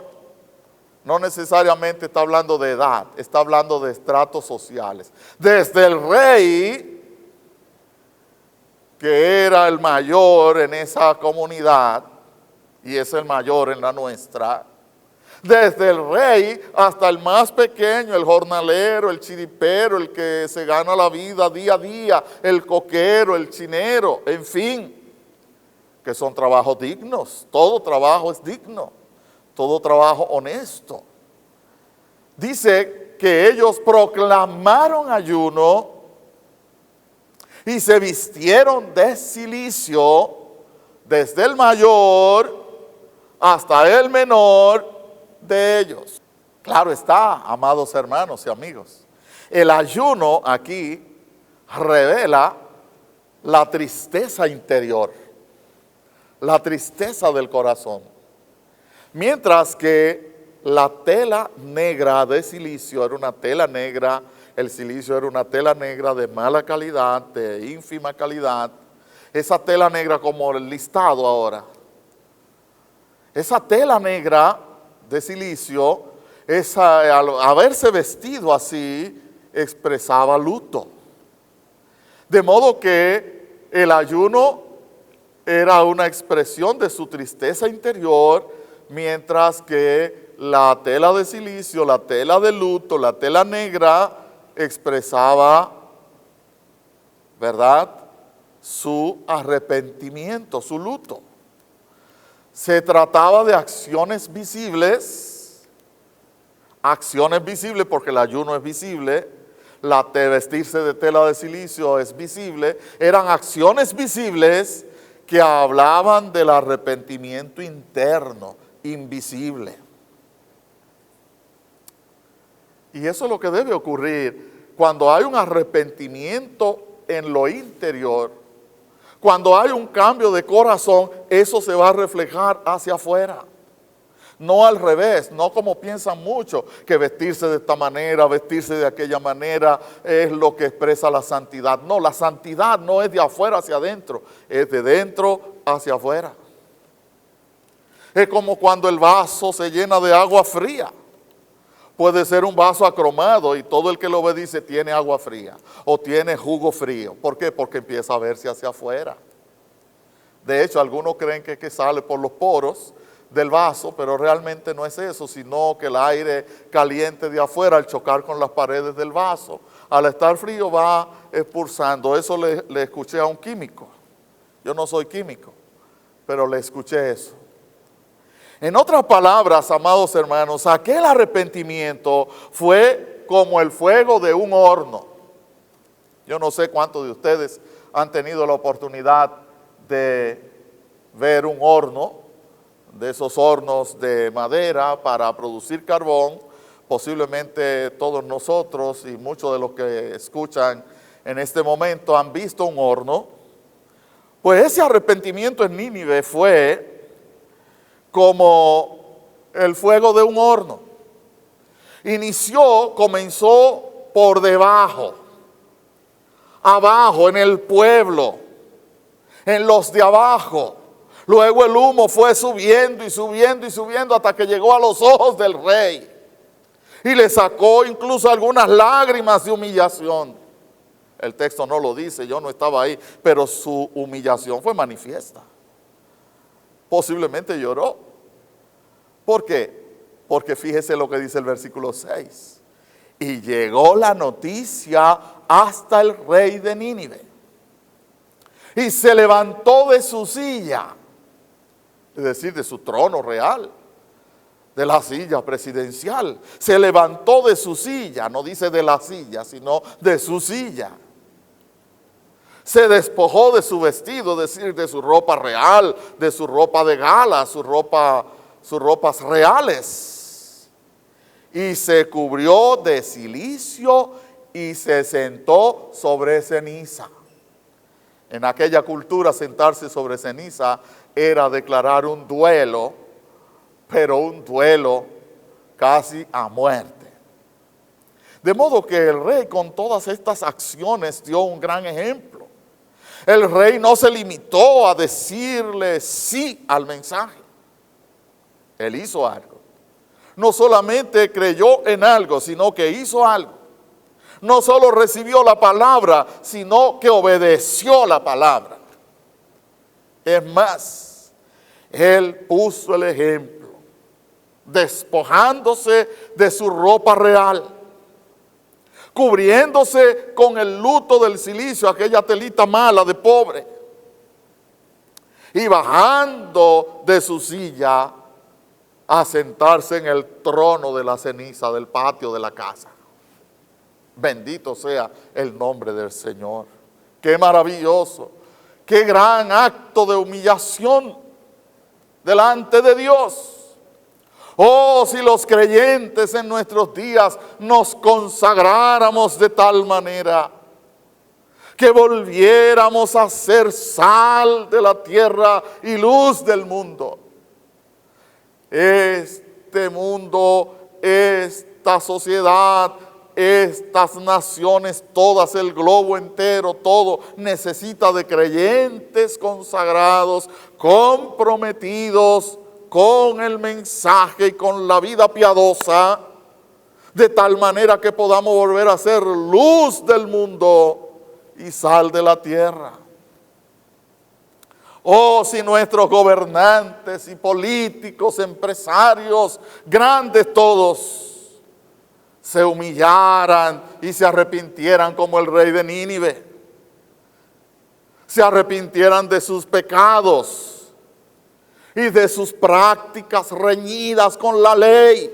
no necesariamente está hablando de edad, está hablando de estratos sociales. Desde el rey, que era el mayor en esa comunidad, y es el mayor en la nuestra, desde el rey hasta el más pequeño, el jornalero, el chiripero, el que se gana la vida día a día, el coquero, el chinero, en fin, que son trabajos dignos. Todo trabajo es digno, todo trabajo honesto. Dice que ellos proclamaron ayuno y se vistieron de cilicio, desde el mayor hasta el menor de ellos. Claro está, amados hermanos y amigos, el ayuno aquí revela la tristeza interior, la tristeza del corazón. Mientras que la tela negra de cilicio era una tela negra, el cilicio era una tela negra de mala calidad, de ínfima calidad. Esa tela negra, como el listado ahora, esa tela negra de cilicio, al haberse vestido así, expresaba luto. De modo que el ayuno era una expresión de su tristeza interior, mientras que la tela de cilicio, la tela de luto, la tela negra, expresaba, ¿verdad?, su arrepentimiento, su luto. Se trataba de acciones visibles porque el ayuno es visible, vestirse de tela de cilicio es visible, eran acciones visibles que hablaban del arrepentimiento interno, invisible. Y eso es lo que debe ocurrir cuando hay un arrepentimiento en lo interior. Cuando hay un cambio de corazón, eso se va a reflejar hacia afuera. No al revés, no como piensan muchos, que vestirse de esta manera, vestirse de aquella manera es lo que expresa la santidad. No, la santidad no es de afuera hacia adentro, es de dentro hacia afuera. Es como cuando el vaso se llena de agua fría. Puede ser un vaso acromado y todo el que lo ve dice tiene agua fría o tiene jugo frío. ¿Por qué? Porque empieza a verse hacia afuera. De hecho, algunos creen que sale por los poros del vaso, pero realmente no es eso, sino que el aire caliente de afuera al chocar con las paredes del vaso, al estar frío va expulsando. Eso le escuché a un químico. Yo no soy químico, pero le escuché eso. En otras palabras, amados hermanos, aquel arrepentimiento fue como el fuego de un horno. Yo no sé cuántos de ustedes han tenido la oportunidad de ver un horno, de esos hornos de madera para producir carbón. Posiblemente todos nosotros y muchos de los que escuchan en este momento han visto un horno. Pues ese arrepentimiento en Nínive fue como el fuego de un horno. Comenzó por debajo, abajo, en el pueblo, en los de abajo. Luego el humo fue subiendo y subiendo y subiendo hasta que llegó a los ojos del rey. Y le sacó incluso algunas lágrimas de humillación. El texto no lo dice, yo no estaba ahí, pero su humillación fue manifiesta. Posiblemente lloró. ¿Por qué? Porque fíjese lo que dice el versículo 6. Y llegó la noticia hasta el rey de Nínive. Y se levantó de su silla, es decir, de su trono real, de la silla presidencial. Se levantó de su silla, no dice de la silla, sino de su silla. Se despojó de su vestido, es decir, de su ropa real, de su ropa de gala, sus ropas reales. Y se cubrió de cilicio y se sentó sobre ceniza. En aquella cultura, sentarse sobre ceniza era declarar un duelo, pero un duelo casi a muerte. De modo que el rey con todas estas acciones dio un gran ejemplo. El rey no se limitó a decirle sí al mensaje. Él hizo algo. No solamente creyó en algo, sino que hizo algo. No solo recibió la palabra, sino que obedeció la palabra. Es más, él puso el ejemplo, despojándose de su ropa real, cubriéndose con el luto del cilicio, aquella telita mala de pobre, y bajando de su silla a sentarse en el trono de la ceniza del patio de la casa. Bendito sea el nombre del Señor. Qué maravilloso, qué gran acto de humillación delante de Dios. Oh, si los creyentes en nuestros días nos consagráramos de tal manera que volviéramos a ser sal de la tierra y luz del mundo. Este mundo, esta sociedad, estas naciones, todas, el globo entero, todo necesita de creyentes consagrados, comprometidos con el mensaje y con la vida piadosa, de tal manera que podamos volver a ser luz del mundo y sal de la tierra. Oh, si nuestros gobernantes y políticos, empresarios, grandes todos, se humillaran y se arrepintieran como el rey de Nínive, se arrepintieran de sus pecados y de sus prácticas reñidas con la ley.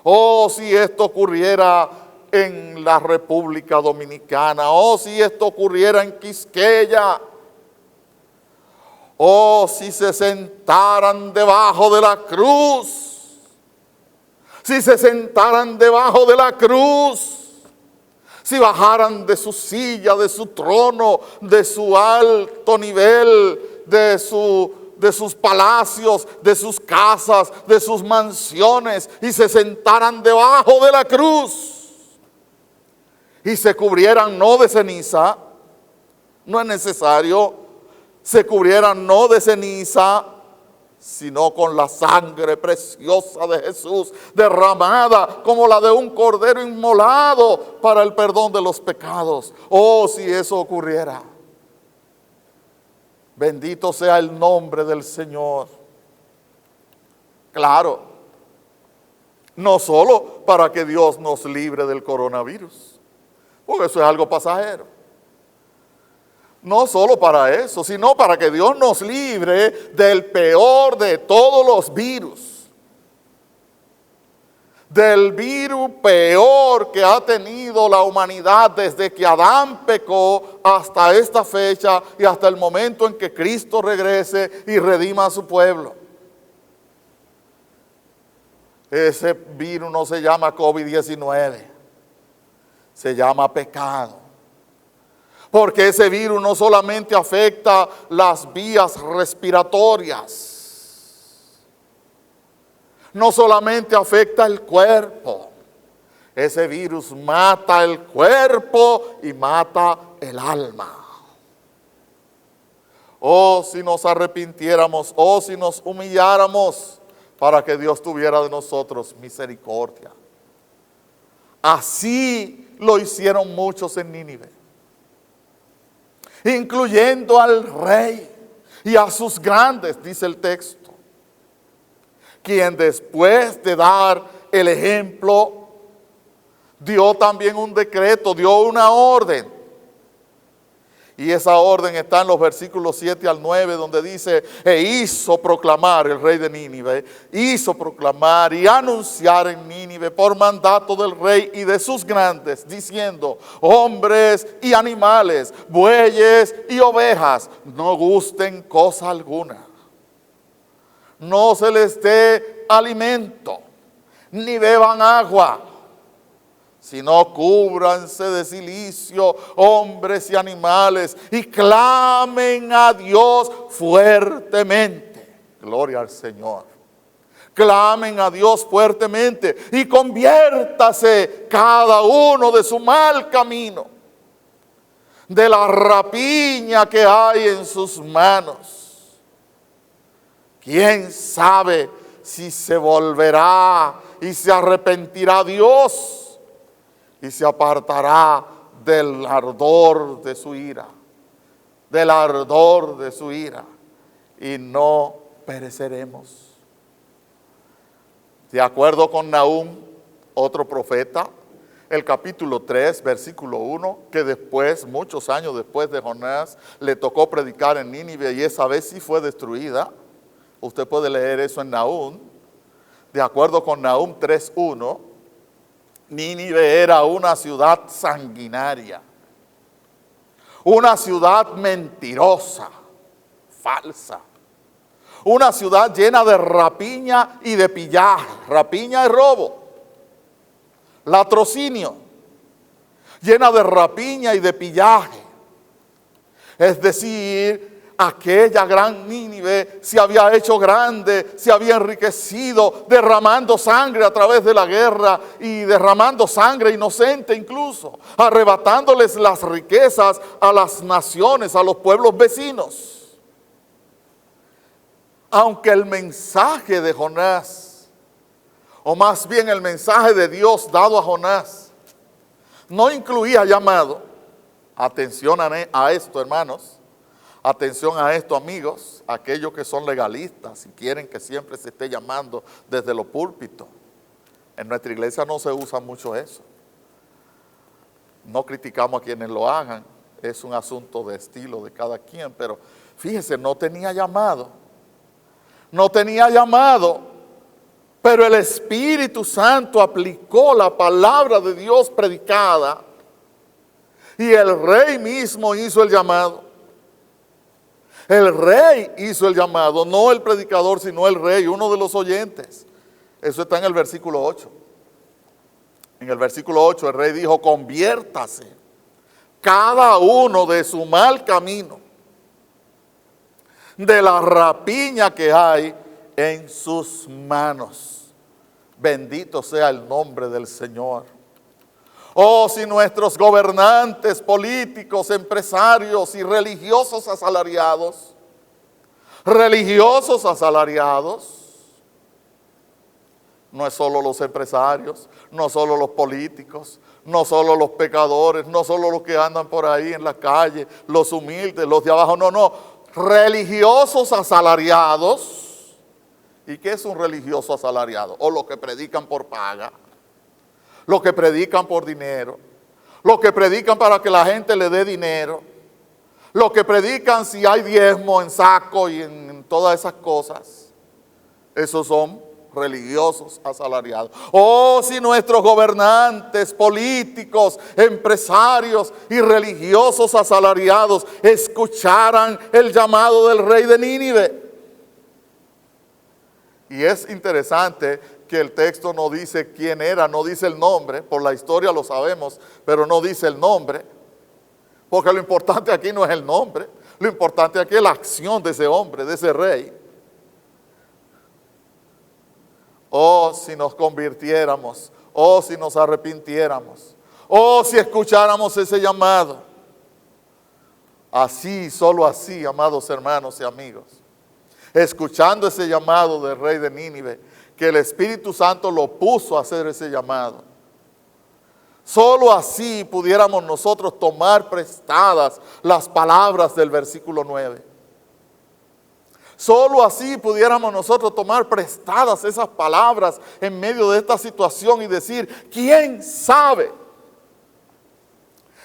Oh, si esto ocurriera en la República Dominicana, oh, si esto ocurriera en Quisqueya, oh, si se sentaran debajo de la cruz, si se sentaran debajo de la cruz, si bajaran de su silla, de su trono, de su alto nivel, de su de sus palacios, de sus casas, de sus mansiones y se sentaran debajo de la cruz y se cubrieran no de ceniza, no es necesario, se cubrieran no de ceniza, sino con la sangre preciosa de Jesús, derramada como la de un cordero inmolado para el perdón de los pecados. Oh, si eso ocurriera. Bendito sea el nombre del Señor. Claro, no solo para que Dios nos libre del coronavirus, porque eso es algo pasajero. No solo para eso, sino para que Dios nos libre del peor de todos los virus. Del virus peor que ha tenido la humanidad desde que Adán pecó hasta esta fecha y hasta el momento en que Cristo regrese y redima a su pueblo. Ese virus no se llama COVID-19, se llama pecado. Porque ese virus no solamente afecta las vías respiratorias, no solamente afecta el cuerpo, ese virus mata el cuerpo y mata el alma. Oh, si nos arrepintiéramos, oh, si nos humilláramos para que Dios tuviera de nosotros misericordia. Así lo hicieron muchos en Nínive, incluyendo al rey y a sus grandes, dice el texto, quien después de dar el ejemplo, dio también un decreto, dio una orden. Y esa orden está en los versículos 7 al 9, donde dice, e hizo proclamar el rey de Nínive, hizo proclamar y anunciar en Nínive por mandato del rey y de sus grandes, diciendo, hombres y animales, bueyes y ovejas, no gusten cosa alguna. No se les dé alimento, ni beban agua, sino cúbranse de cilicio hombres y animales y clamen a Dios fuertemente. Gloria al Señor. Clamen a Dios fuertemente y conviértase cada uno de su mal camino, de la rapiña que hay en sus manos. ¿Quién sabe si se volverá y se arrepentirá Dios? Y se apartará del ardor de su ira, del ardor de su ira, y no pereceremos. De acuerdo con Nahum, otro profeta, el capítulo 3, versículo 1, que después, muchos años después de Jonás, le tocó predicar en Nínive y esa vez sí fue destruida. Usted puede leer eso en Nahum. De acuerdo con Nahum 3:1, Nínive era una ciudad sanguinaria, una ciudad mentirosa, falsa, una ciudad llena de rapiña y de pillaje, rapiña y robo, latrocinio, llena de rapiña y de pillaje. Es decir, aquella gran Nínive se había hecho grande, se había enriquecido, derramando sangre a través de la guerra y derramando sangre inocente incluso, arrebatándoles las riquezas a las naciones, a los pueblos vecinos. Aunque el mensaje de Jonás, o más bien el mensaje de Dios dado a Jonás, no incluía llamado, atención a esto, hermanos, atención a esto, amigos, aquellos que son legalistas y quieren que siempre se esté llamando desde los púlpitos. En nuestra iglesia no se usa mucho eso. No criticamos a quienes lo hagan, es un asunto de estilo de cada quien, pero fíjese, no tenía llamado, pero el Espíritu Santo aplicó la palabra de Dios predicada y el rey mismo hizo el llamado. El rey hizo el llamado, no el predicador, sino el rey, uno de los oyentes. Eso está en el versículo 8. En el versículo 8 el rey dijo, conviértase cada uno de su mal camino, de la rapiña que hay en sus manos. Bendito sea el nombre del Señor. Oh, si nuestros gobernantes políticos, empresarios y religiosos asalariados, no es solo los empresarios, no solo los políticos, no solo los pecadores, no solo los que andan por ahí en la calle, los humildes, los de abajo, no, religiosos asalariados. ¿Y qué es un religioso asalariado? O los que predican por paga, los que predican por dinero, los que predican para que la gente le dé dinero, los que predican si hay diezmo en saco y en todas esas cosas. Esos son religiosos asalariados. Oh, si nuestros gobernantes, políticos, empresarios y religiosos asalariados escucharan el llamado del rey de Nínive. Y es interesante que el texto no dice quién era, no dice el nombre, por la historia lo sabemos, pero no dice el nombre, porque lo importante aquí no es el nombre, lo importante aquí es la acción de ese hombre, de ese rey. Oh, si nos convirtiéramos, oh, si nos arrepintiéramos, oh, si escucháramos ese llamado. Así, solo así, amados hermanos y amigos, escuchando ese llamado del rey de Nínive, que el Espíritu Santo lo puso a hacer ese llamado. Solo así pudiéramos nosotros tomar prestadas las palabras del versículo 9. Solo así pudiéramos nosotros tomar prestadas esas palabras en medio de esta situación y decir, ¿quién sabe?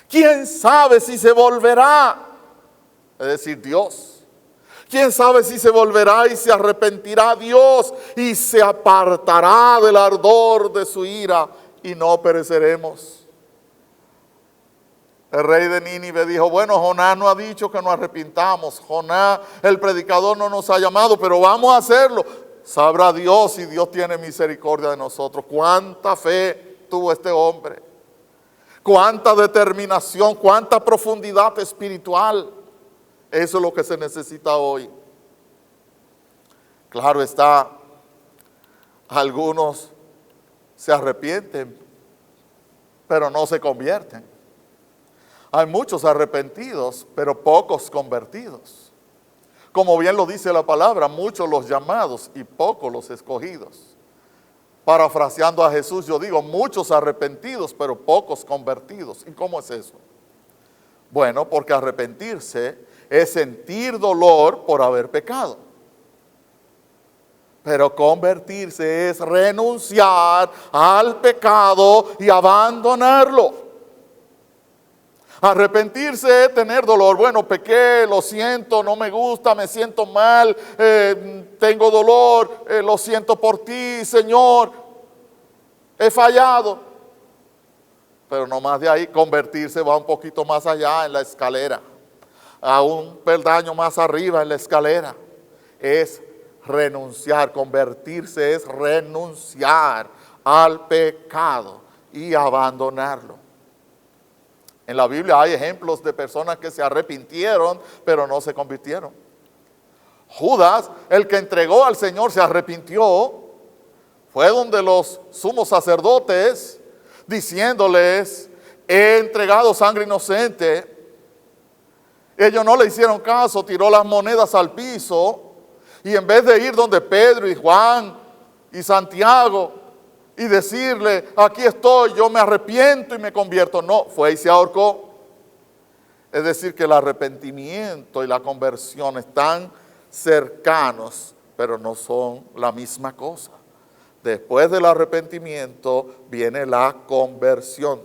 ¿Quién sabe si se volverá? Es decir, Dios. ¿Quién sabe si se volverá y se arrepentirá Dios y se apartará del ardor de su ira y no pereceremos? El rey de Nínive dijo, bueno, Jonás no ha dicho que nos arrepintamos. Jonás, el predicador, no nos ha llamado, pero vamos a hacerlo. Sabrá Dios si Dios tiene misericordia de nosotros. ¿Cuánta fe tuvo este hombre? ¿Cuánta determinación? ¿Cuánta profundidad espiritual? Eso es lo que se necesita hoy. Claro está, algunos se arrepienten, pero no se convierten. Hay muchos arrepentidos, pero pocos convertidos. Como bien lo dice la palabra, muchos los llamados y pocos los escogidos. Parafraseando a Jesús, yo digo, muchos arrepentidos, pero pocos convertidos. ¿Y cómo es eso? Bueno, porque arrepentirse es sentir dolor por haber pecado. Pero convertirse es renunciar al pecado y abandonarlo. Arrepentirse es tener dolor. Bueno, pequé, lo siento, no me gusta, me siento mal, tengo dolor, lo siento por ti, Señor, he fallado. Pero no más de ahí, convertirse va un poquito más allá en la escalera, a un peldaño más arriba en la escalera. Es renunciar, convertirse es renunciar al pecado y abandonarlo. En la Biblia hay ejemplos de personas que se arrepintieron, pero no se convirtieron. Judas, el que entregó al Señor, se arrepintió. Fue donde los sumos sacerdotes, diciéndoles, he entregado sangre inocente. Ellos no le hicieron caso, tiró las monedas al piso. Y en vez de ir donde Pedro y Juan y Santiago y decirle, aquí estoy, yo me arrepiento y me convierto, no, fue y se ahorcó. Es decir, que el arrepentimiento y la conversión están cercanos, pero no son la misma cosa. Después del arrepentimiento viene la conversión.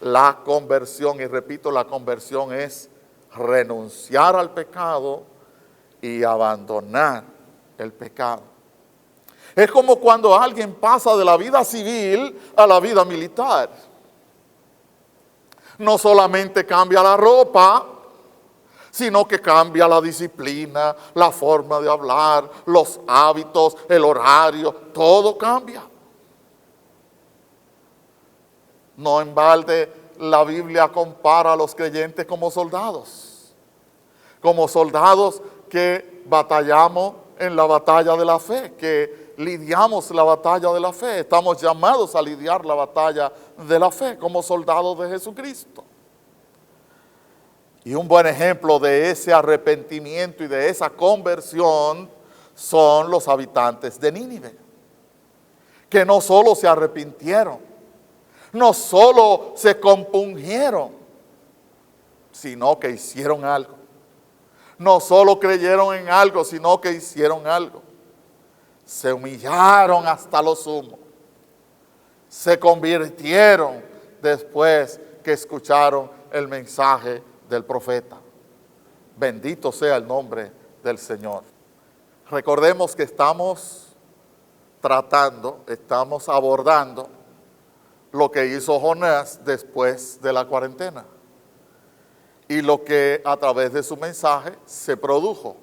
La conversión, y repito, la conversión es renunciar al pecado y abandonar el pecado. Es como cuando alguien pasa de la vida civil a la vida militar. No solamente cambia la ropa, sino que cambia la disciplina, la forma de hablar, los hábitos, el horario, todo cambia. No en balde la Biblia compara a los creyentes como soldados que batallamos en la batalla de la fe, que lidiamos la batalla de la fe. Estamos llamados a lidiar la batalla de la fe como soldados de Jesucristo. Y un buen ejemplo de ese arrepentimiento y de esa conversión son los habitantes de Nínive, que no solo se arrepintieron, no solo se compungieron, sino que hicieron algo. No solo creyeron en algo, sino que hicieron algo. Se humillaron hasta lo sumo. Se convirtieron después que escucharon el mensaje del profeta. Bendito sea el nombre del Señor. Recordemos que estamos abordando lo que hizo Jonás después de la cuarentena y lo que a través de su mensaje se produjo.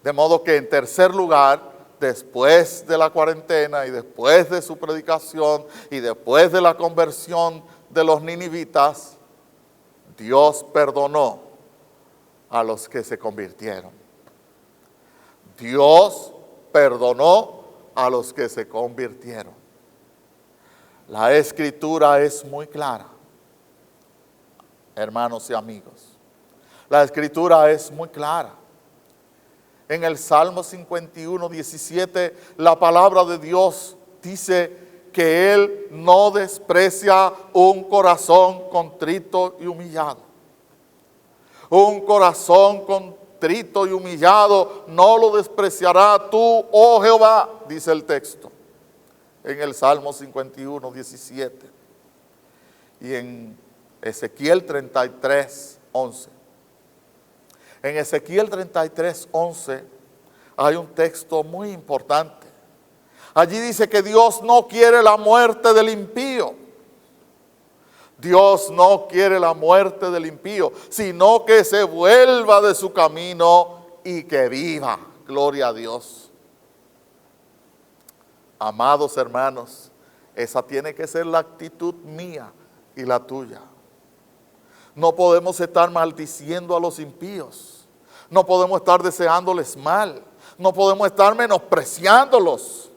De modo que en tercer lugar, después de la cuarentena y después de su predicación y después de la conversión de los ninivitas, Dios perdonó a los que se convirtieron. Dios perdonó a los que se convirtieron. La Escritura es muy clara, hermanos y amigos. La Escritura es muy clara. En el Salmo 51, 17, la palabra de Dios dice que Él no desprecia un corazón contrito y humillado. Un corazón contrito y humillado no lo despreciará tú, oh Jehová, dice el texto. En el Salmo 51, 17. Y en Ezequiel 33, 11. En Ezequiel 33, 11 hay un texto muy importante. Allí dice que Dios no quiere la muerte del impío. Dios no quiere la muerte del impío, sino que se vuelva de su camino y que viva. Gloria a Dios. Amados hermanos, esa tiene que ser la actitud mía y la tuya. No podemos estar maldiciendo a los impíos. No podemos estar deseándoles mal. No podemos estar menospreciándolos.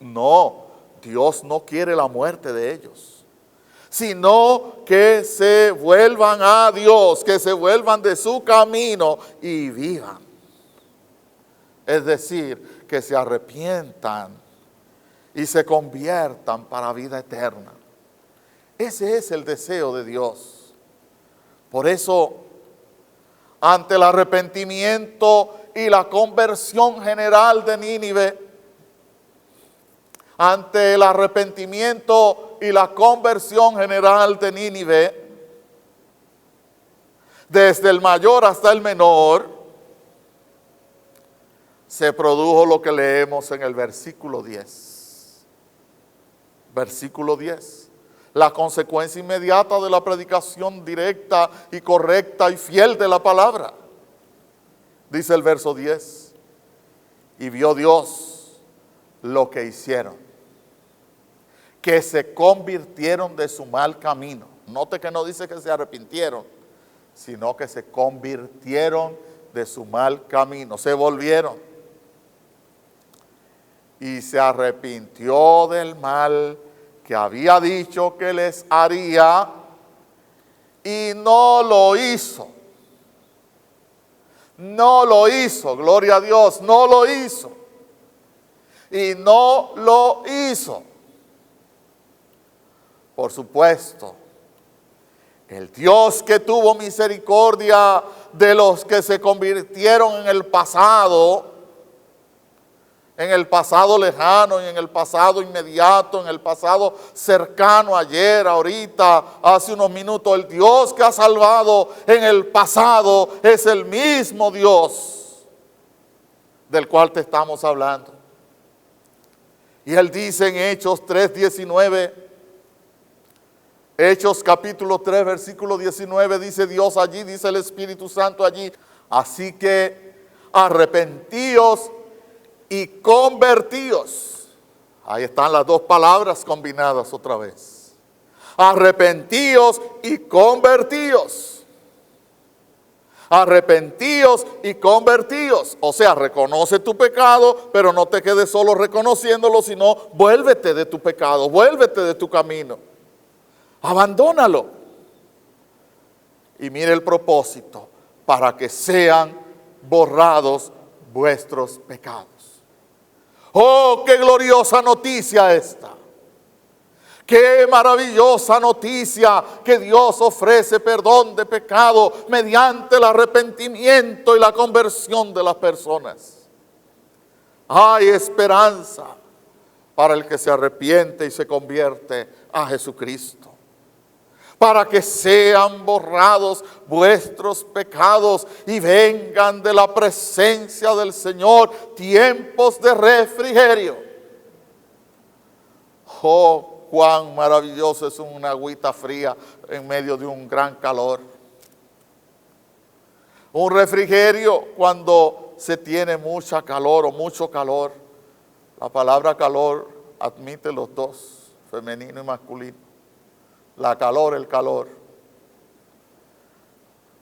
No, Dios no quiere la muerte de ellos, sino que se vuelvan a Dios, que se vuelvan de su camino y vivan. Es decir, que se arrepientan y se conviertan para vida eterna. Ese es el deseo de Dios. Por eso, ante el arrepentimiento y la conversión general de Nínive, ante el arrepentimiento y la conversión general de Nínive, desde el mayor hasta el menor, se produjo lo que leemos en el versículo 10. Versículo 10. La consecuencia inmediata de la predicación directa y correcta y fiel de la palabra. Dice el verso 10. Y vio Dios lo que hicieron, que se convirtieron de su mal camino. Note que no dice que se arrepintieron, sino que se convirtieron de su mal camino, se volvieron. Y se arrepintió del mal que había dicho que les haría y no lo hizo. No lo hizo, gloria a Dios, no lo hizo. Y no lo hizo. Por supuesto, el Dios que tuvo misericordia de los que se convirtieron en el pasado lejano y en el pasado inmediato, en el pasado cercano, ayer, ahorita, hace unos minutos, el Dios que ha salvado en el pasado es el mismo Dios del cual te estamos hablando. Y Él dice en Hechos 3:19, Hechos capítulo 3, versículo 19, dice Dios allí, dice el Espíritu Santo allí, así que arrepentíos y convertíos. Ahí están las dos palabras combinadas otra vez. Arrepentíos y convertíos. Arrepentíos y convertíos. O sea, reconoce tu pecado, pero no te quedes solo reconociéndolo, sino vuélvete de tu pecado, vuélvete de tu camino. Abandónalo. Y mire el propósito, para que sean borrados vuestros pecados. ¡Oh, qué gloriosa noticia esta! ¡Qué maravillosa noticia que Dios ofrece perdón de pecado mediante el arrepentimiento y la conversión de las personas! Hay esperanza para el que se arrepiente y se convierte a Jesucristo, para que sean borrados vuestros pecados y vengan de la presencia del Señor tiempos de refrigerio. ¡Oh, cuán maravilloso es una agüita fría en medio de un gran calor! Un refrigerio cuando se tiene mucha calor o mucho calor. La palabra calor admite los dos, femenino y masculino. La calor, el calor.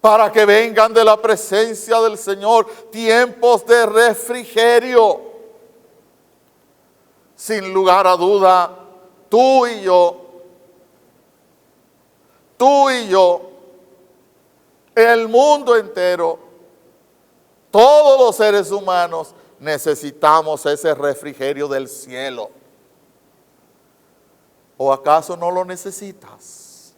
Para que vengan de la presencia del Señor tiempos de refrigerio. Sin lugar a duda, tú y yo, el mundo entero, todos los seres humanos necesitamos ese refrigerio del cielo. ¿O acaso no lo necesitas?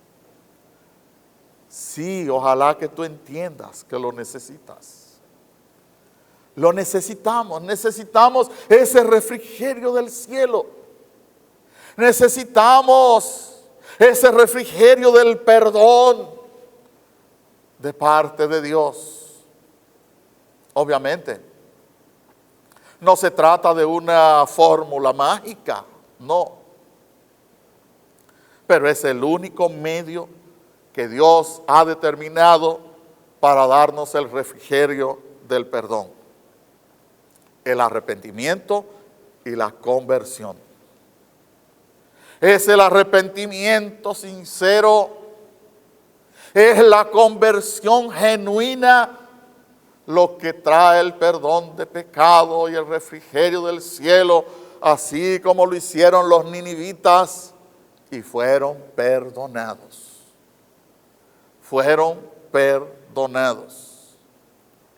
Sí, ojalá que tú entiendas que lo necesitas. Lo necesitamos ese refrigerio del cielo. Necesitamos ese refrigerio del perdón de parte de Dios. Obviamente, no se trata de una fórmula mágica, no. Pero es el único medio que Dios ha determinado para darnos el refrigerio del perdón, el arrepentimiento y la conversión. Es el arrepentimiento sincero, es la conversión genuina lo que trae el perdón de pecado y el refrigerio del cielo, así como lo hicieron los ninivitas y fueron perdonados. Fueron perdonados.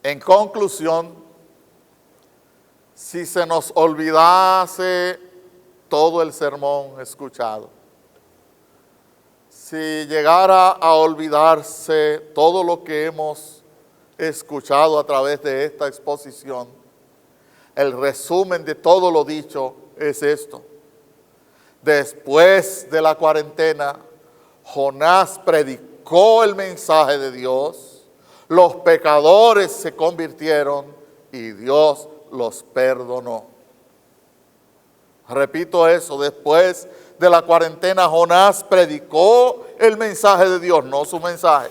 En conclusión, si se nos olvidase todo el sermón escuchado, si llegara a olvidarse todo lo que hemos escuchado a través de esta exposición, el resumen de todo lo dicho es esto. Después de la cuarentena, Jonás predicó el mensaje de Dios, los pecadores se convirtieron y Dios los perdonó. Repito eso, después de la cuarentena, Jonás predicó el mensaje de Dios, no su mensaje.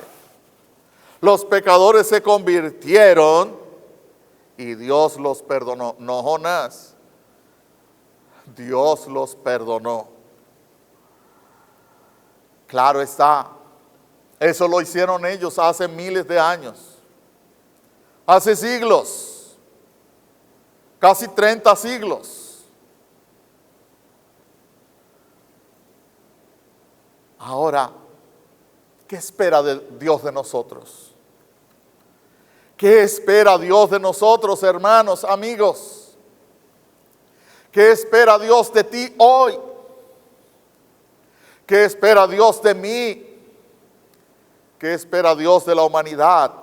Los pecadores se convirtieron y Dios los perdonó, no Jonás. Dios los perdonó. Claro está, eso lo hicieron ellos hace miles de años, hace siglos, casi 30 siglos. Ahora, ¿qué espera Dios de nosotros? ¿Qué espera Dios de nosotros, hermanos, amigos? ¿Qué espera Dios de ti hoy? ¿Qué espera Dios de mí? ¿Qué espera Dios de la humanidad?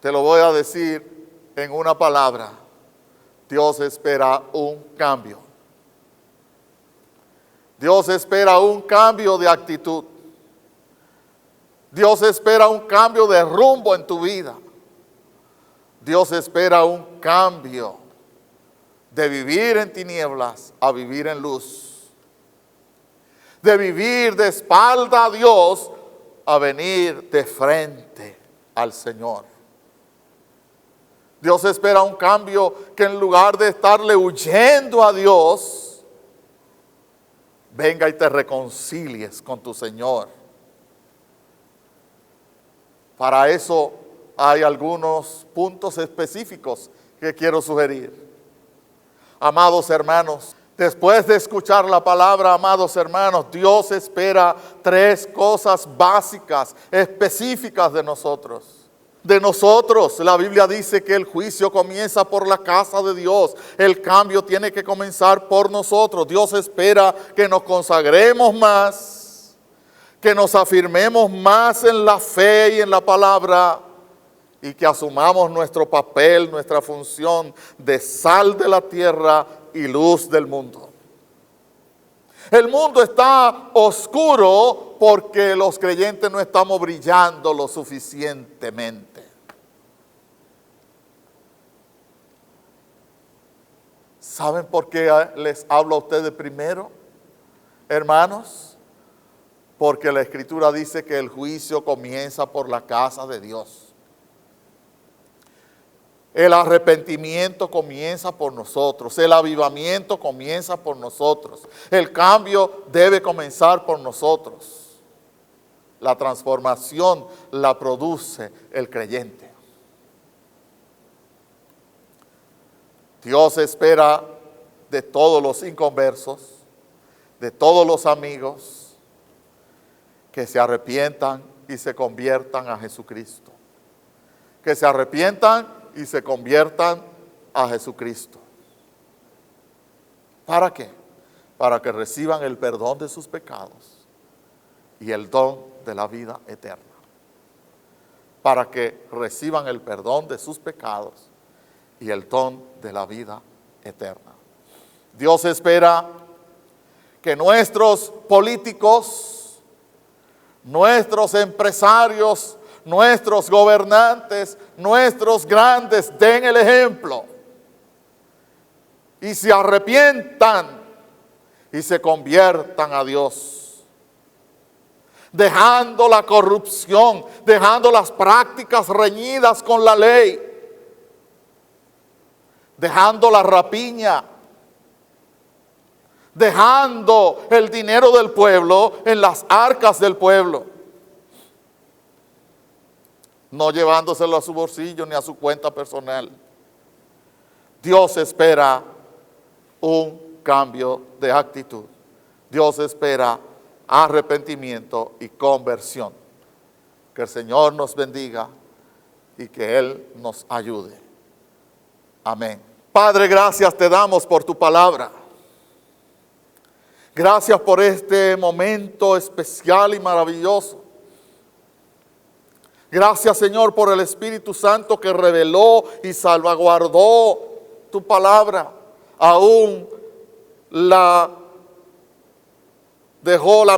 Te lo voy a decir en una palabra. Dios espera un cambio. Dios espera un cambio de actitud. Dios espera un cambio de rumbo en tu vida. Dios espera un cambio de vivir en tinieblas a vivir en luz, de vivir de espalda a Dios a venir de frente al Señor. Dios espera un cambio que en lugar de estarle huyendo a Dios, venga y te reconcilies con tu Señor. Para eso hay algunos puntos específicos que quiero sugerir. Amados hermanos, después de escuchar la palabra, amados hermanos, Dios espera 3 cosas básicas, específicas de nosotros. De nosotros, la Biblia dice que el juicio comienza por la casa de Dios. El cambio tiene que comenzar por nosotros. Dios espera que nos consagremos más, que nos afirmemos más en la fe y en la palabra, y que asumamos nuestro papel, nuestra función de sal de la tierra y luz del mundo. El mundo está oscuro porque los creyentes no estamos brillando lo suficientemente. ¿Saben por qué les hablo a ustedes primero, hermanos? Porque la Escritura dice que el juicio comienza por la casa de Dios. El arrepentimiento comienza por nosotros, el avivamiento comienza por nosotros, el cambio debe comenzar por nosotros. La transformación la produce el creyente. Dios espera de todos los inconversos, de todos los amigos, que se arrepientan y se conviertan a Jesucristo. Que se arrepientan y se conviertan a Jesucristo. ¿Para qué? Para que reciban el perdón de sus pecados y el don de la vida eterna. Para que reciban el perdón de sus pecados y el don de la vida eterna. Dios espera que nuestros políticos, nuestros empresarios, nuestros gobernantes, nuestros grandes den el ejemplo y se arrepientan y se conviertan a Dios, dejando la corrupción, dejando las prácticas reñidas con la ley, dejando la rapiña, dejando el dinero del pueblo en las arcas del pueblo, no llevándoselo a su bolsillo ni a su cuenta personal. Dios espera un cambio de actitud. Dios espera arrepentimiento y conversión. Que el Señor nos bendiga y que Él nos ayude. Amén. Padre, gracias te damos por tu palabra. Gracias por este momento especial y maravilloso. Gracias, Señor, por el Espíritu Santo que reveló y salvaguardó tu palabra. Aún la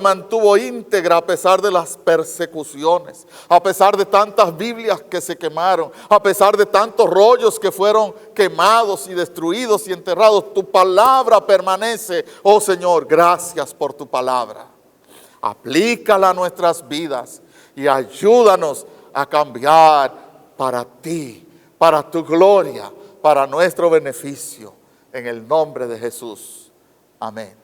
mantuvo íntegra a pesar de las persecuciones, a pesar de tantas Biblias que se quemaron, a pesar de tantos rollos que fueron quemados y destruidos y enterrados. Tu palabra permanece, oh Señor. Gracias por tu palabra. Aplícala a nuestras vidas y ayúdanos a cambiar para ti, para tu gloria, para nuestro beneficio. En el nombre de Jesús. Amén.